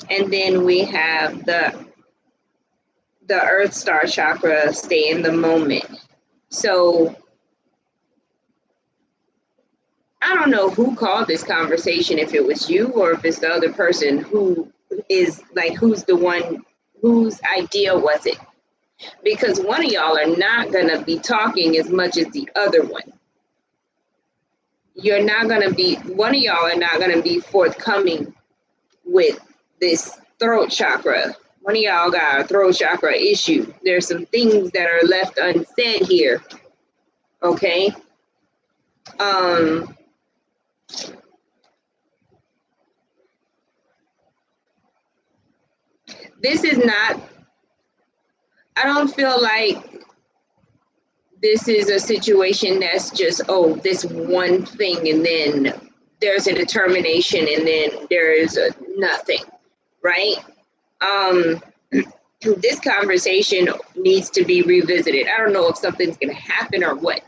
and then we have the Earth Star Chakra, Stay in the Moment. So I don't know who called this conversation, if it was you or if it's the other person who is like, who's the one, whose idea was it? Because one of y'all are not going to be talking as much as the other one. You're not going to be, one of y'all are not going to be forthcoming with this throat chakra. One of y'all got a throat chakra issue. There's some things that are left unsaid here. Okay. This is not, I don't feel like this is a situation that's just, oh, this one thing and then there's a determination and then there's a nothing, right? This conversation needs to be revisited. I don't know if something's going to happen or what.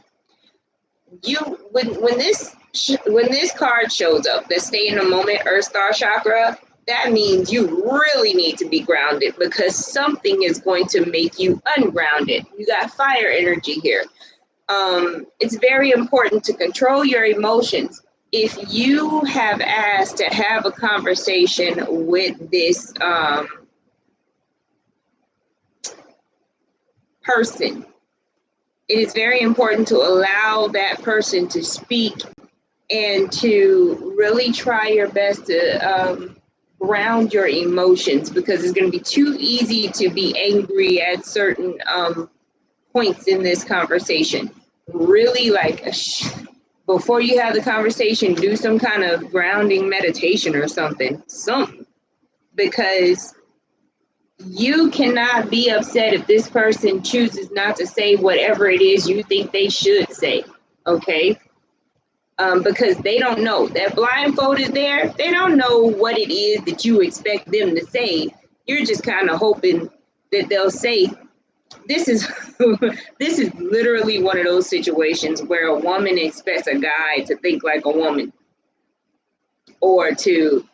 When this card shows up, the Stay in the Moment Earth Star Chakra, that means you really need to be grounded because something is going to make you ungrounded. You got fire energy here. It's very important to control your emotions. If you have asked to have a conversation with this person, it is very important to allow that person to speak and to really try your best to ground your emotions, because it's going to be too easy to be angry at certain points in this conversation. Really, like, before you have the conversation, do some kind of grounding meditation or something, because you cannot be upset if this person chooses not to say whatever it is you think they should say, okay? Because they don't know. That blindfold is there. They don't know what it is that you expect them to say. You're just kind of hoping that they'll say, this is literally one of those situations where a woman expects a guy to think like a woman, or to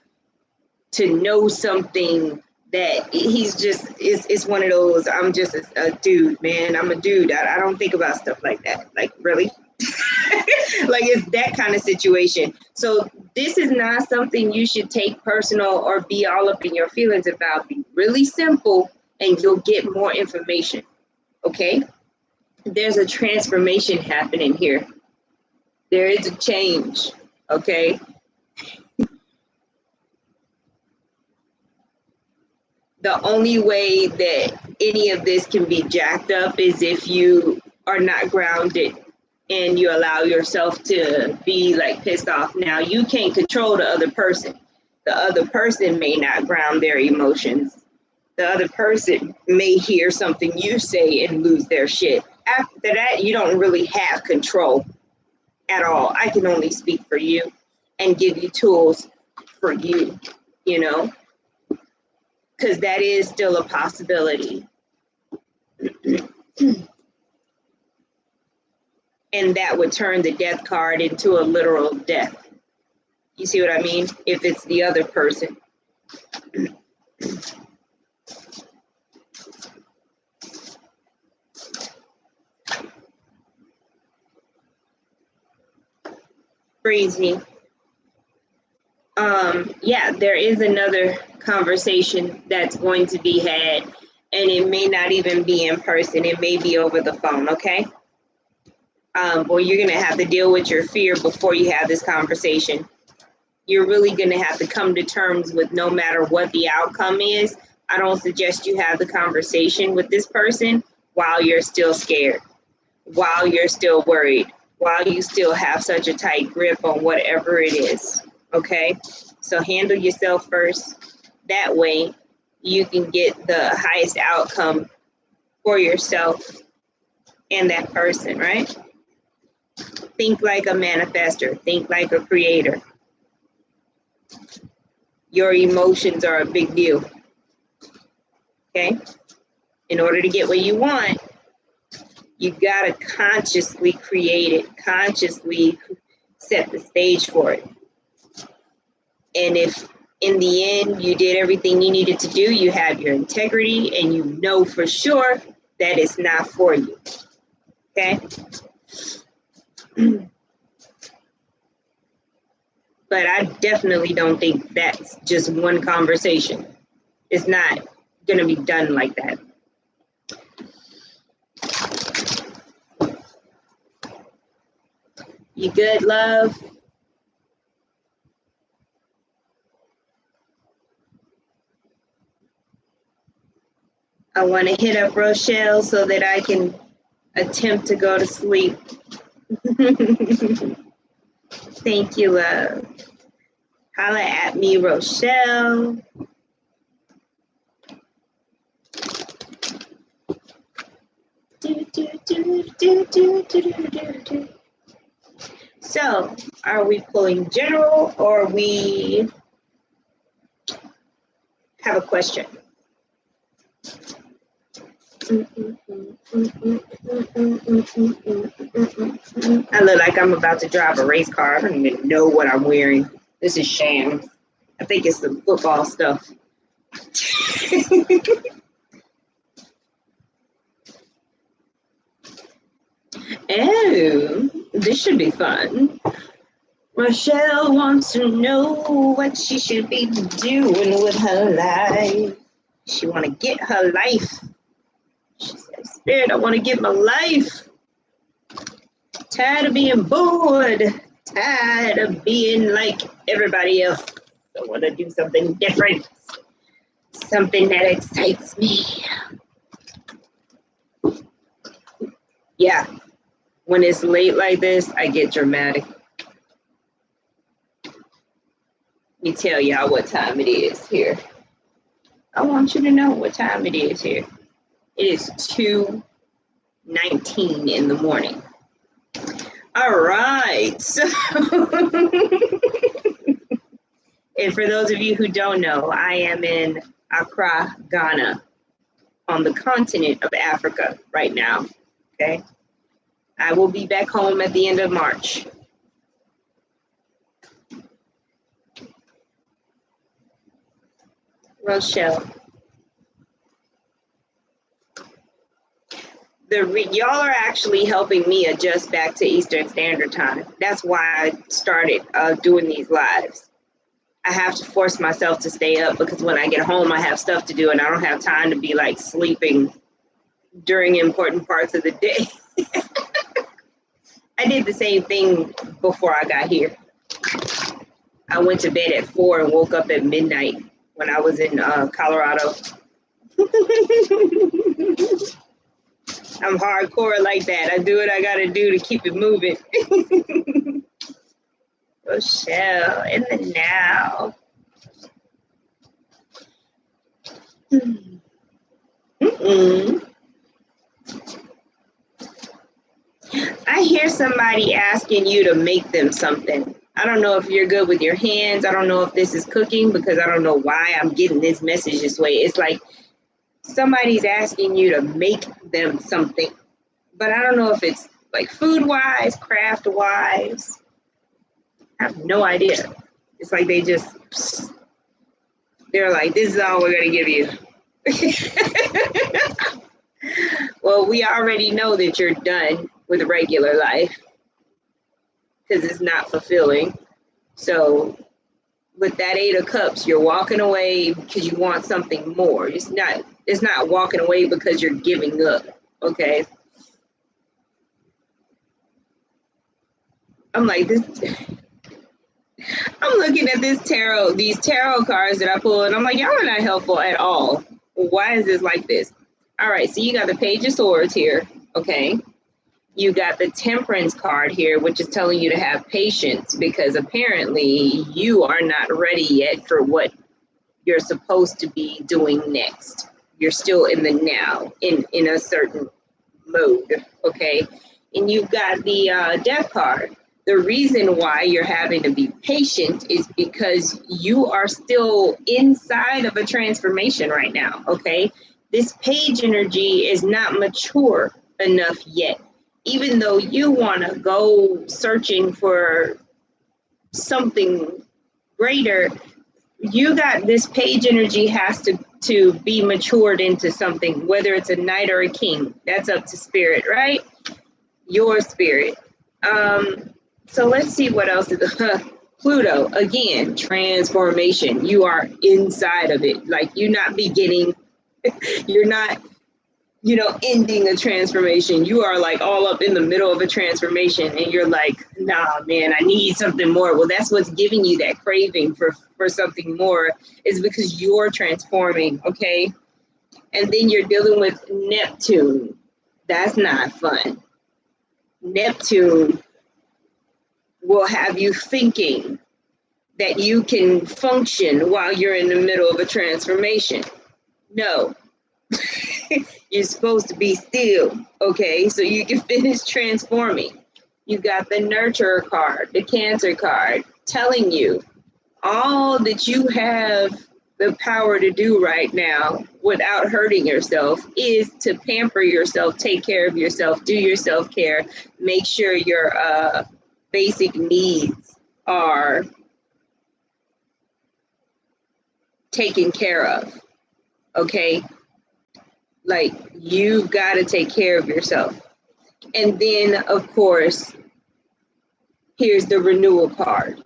know something that he's just, it's one of those, I'm just a dude, man. I'm a dude. I don't think about stuff like that. Like, really? Like, it's that kind of situation. So this is not something you should take personal or be all up in your feelings about. Be really simple and you'll get more information. Okay? There's a transformation happening here. There is a change. Okay? The only way that any of this can be jacked up is if you are not grounded and you allow yourself to be like pissed off. Now, you can't control the other person. The other person may not ground their emotions. The other person may hear something you say and lose their shit. After that, you don't really have control at all. I can only speak for you and give you tools for you, you know? Because that is still a possibility. And that would turn the Death card into a literal death. You see what I mean? If it's the other person. Crazy. Yeah, there is another conversation that's going to be had, and it may not even be in person. It may be over the phone, okay? Or you're going to have to deal with your fear before you have this conversation. You're really going to have to come to terms with, no matter what the outcome is, I don't suggest you have the conversation with this person while you're still scared, while you're still worried, while you still have such a tight grip on whatever it is. Okay, so handle yourself first, That way you can get the highest outcome for yourself and that person, right? Think like a manifester. Think like a creator. Your emotions are a big deal. Okay? In order to get what you want, you gotta consciously create it, consciously set the stage for it. And if in the end you did everything you needed to do, you have your integrity, and you know for sure that it's not for you. Okay? But I definitely don't think that's just one conversation. It's not going to be done like that. You good, love? I want to hit up Rochelle so that I can attempt to go to sleep. Thank you, love. Holla at me, Rochelle. So, are we pulling general, or we have a question? I look like I'm about to drive a race car. I don't even know what I'm wearing. This is sham. I think it's the football stuff. Oh, this should be fun. Rochelle wants to know what she should be doing with her life. She want to get her life. She said, Spirit, I want to get my life. Tired of being bored. Tired of being like everybody else. I want to do something different. Something that excites me. Yeah. When it's late like this, I get dramatic. Let me tell y'all what time it is here. I want you to know what time it is here. It is 2:19 in the morning. All right. So and for those of you who don't know, I am in Accra, Ghana, on the continent of Africa right now. Okay. I will be back home at the end of March. Rochelle. Y'all are actually helping me adjust back to Eastern Standard Time. That's why I started doing these lives. I have to force myself to stay up because when I get home, I have stuff to do and I don't have time to be like sleeping during important parts of the day. I did the same thing before I got here. I went to bed at 4 and woke up at midnight when I was in Colorado. I'm hardcore like that. I do what I gotta do to keep it moving. Rochelle, in the now. I hear somebody asking you to make them something. I don't know if you're good with your hands. I don't know if this is cooking because I don't know why I'm getting this message this way. It's like somebody's asking you to make them something, but I don't know if it's like food-wise, craft-wise. I have no idea. It's like they're like, this is all we're gonna give you. Well, we already know that you're done with regular life because it's not fulfilling. So with that 8 of Cups, you're walking away because you want something more. It's not walking away because you're giving up, okay? I'm like this. I'm looking at these tarot cards that I pull, and I'm like, y'all are not helpful at all. Why is this like this? All right, so you got the Page of Swords here, okay? You got the Temperance card here, which is telling you to have patience because apparently you are not ready yet for what you're supposed to be doing next. You're still in the now, in a certain mode, okay? And you've got the death card. The reason why you're having to be patient is because you are still inside of a transformation right now, okay? This page energy is not mature enough yet. Even though you want to go searching for something greater, you got this page energy has to be matured into something, whether it's a knight or a king. That's up to spirit, right? Your spirit. So let's see what else is Pluto. Again, transformation. You are inside of it. Like, you're not beginning, you're not, ending a transformation. You are like all up in the middle of a transformation, and you're like, nah, man, I need something more. Well, that's what's giving you that craving for something more, is because you're transforming, okay? And then you're dealing with Neptune. That's not fun. Neptune will have you thinking that you can function while you're in the middle of a transformation. No. You're supposed to be still, okay, so you can finish transforming. You got the nurturer card, the Cancer card, telling you all that you have the power to do right now without hurting yourself is to pamper yourself, take care of yourself, do your self-care, make sure your basic needs are taken care of, okay? Like, you've got to take care of yourself. And then, of course, here's the renewal card.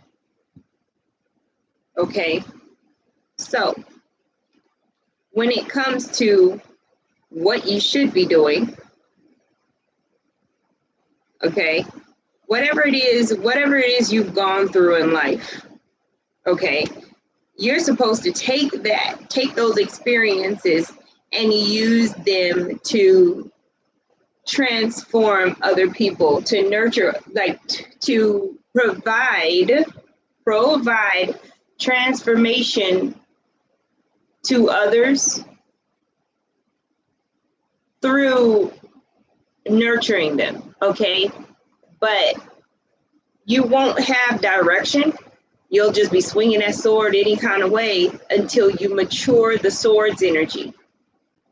Okay? So, when it comes to what you should be doing, okay, whatever it is you've gone through in life, okay, you're supposed to take those experiences and use them to transform other people, to nurture, like to provide transformation to others through nurturing them, okay? But you won't have direction. You'll just be swinging that sword any kind of way until you mature the sword's energy,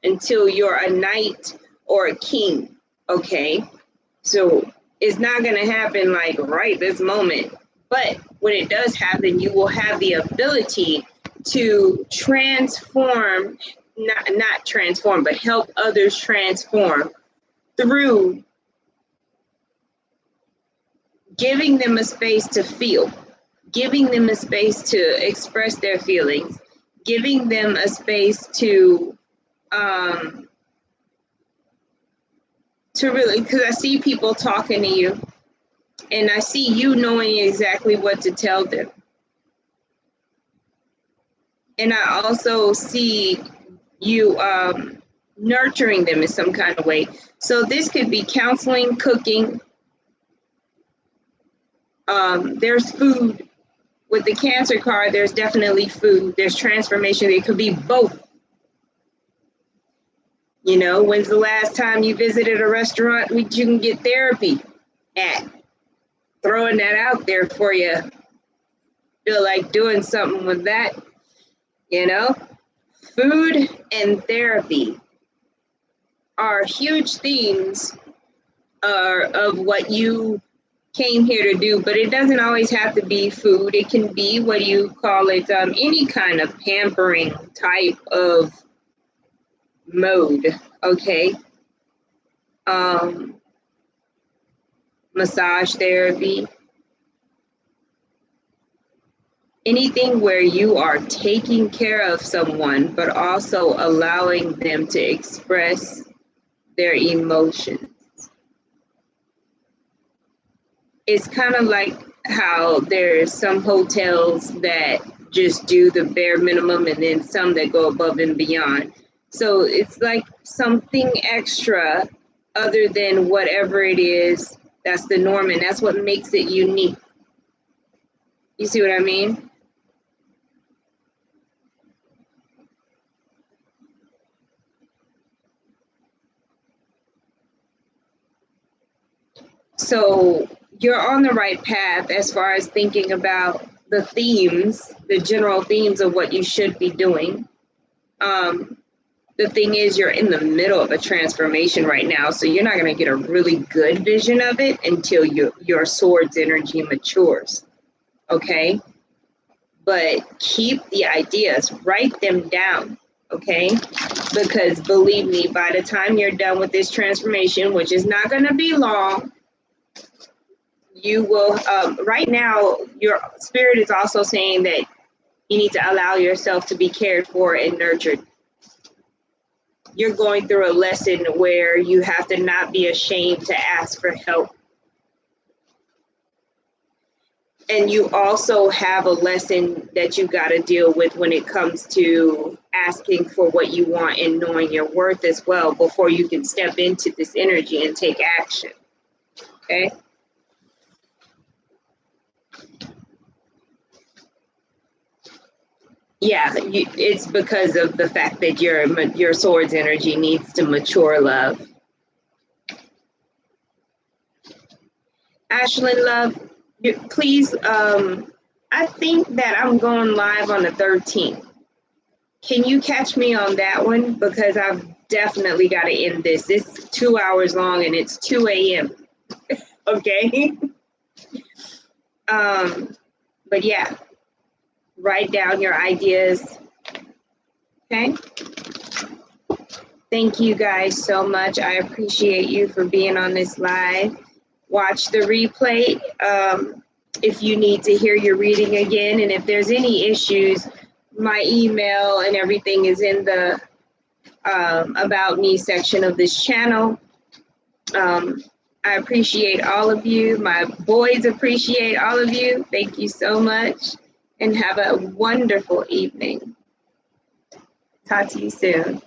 until you're a knight or a king, okay? So it's not going to happen like right this moment, but when it does happen, you will have the ability to transform, not transform, but help others transform through giving them a space to feel, giving them a space to express their feelings, giving them a space to really, because I see people talking to you and I see you knowing exactly what to tell them. And I also see you nurturing them in some kind of way. So this could be counseling, cooking. There's food. With the Cancer card, there's definitely food. There's transformation. It could be both. You know, when's the last time you visited a restaurant you can get therapy at? Throwing that out there for you. Feel like doing something with that, you know? Food and therapy are huge themes of what you came here to do, but it doesn't always have to be food. It can be what you call it, any kind of pampering type of mode, okay? Massage therapy, anything where you are taking care of someone, but also allowing them to express their emotions. It's kind of like how there's some hotels that just do the bare minimum and then some that go above and beyond. So it's like something extra other than whatever it is that's the norm, and that's what makes it unique. You see what I mean? So you're on the right path as far as thinking about the themes, the general themes of what you should be doing. The thing is, you're in the middle of a transformation right now, so you're not going to get a really good vision of it until your sword's energy matures. Okay? But keep the ideas, write them down. Okay? Because believe me, by the time you're done with this transformation, which is not going to be long, you will, right now, your spirit is also saying that you need to allow yourself to be cared for and nurtured. You're going through a lesson where you have to not be ashamed to ask for help. And you also have a lesson that you got to deal with when it comes to asking for what you want and knowing your worth as well before you can step into this energy and take action. Okay? Yeah, it's because of the fact that your sword's energy needs to mature, love. Ashlyn, love, please, I think that I'm going live on the 13th. Can you catch me on that one? Because I've definitely got to end this. It's 2 hours long and it's 2 a.m. Okay? But yeah, write down your ideas. Okay? Thank you guys so much. I appreciate you for being on this live. Watch the replay if you need to hear your reading again. And if there's any issues, my email and everything is in the About Me section of this channel. I appreciate all of you. My boys appreciate all of you. Thank you so much. And have a wonderful evening. Talk to you soon.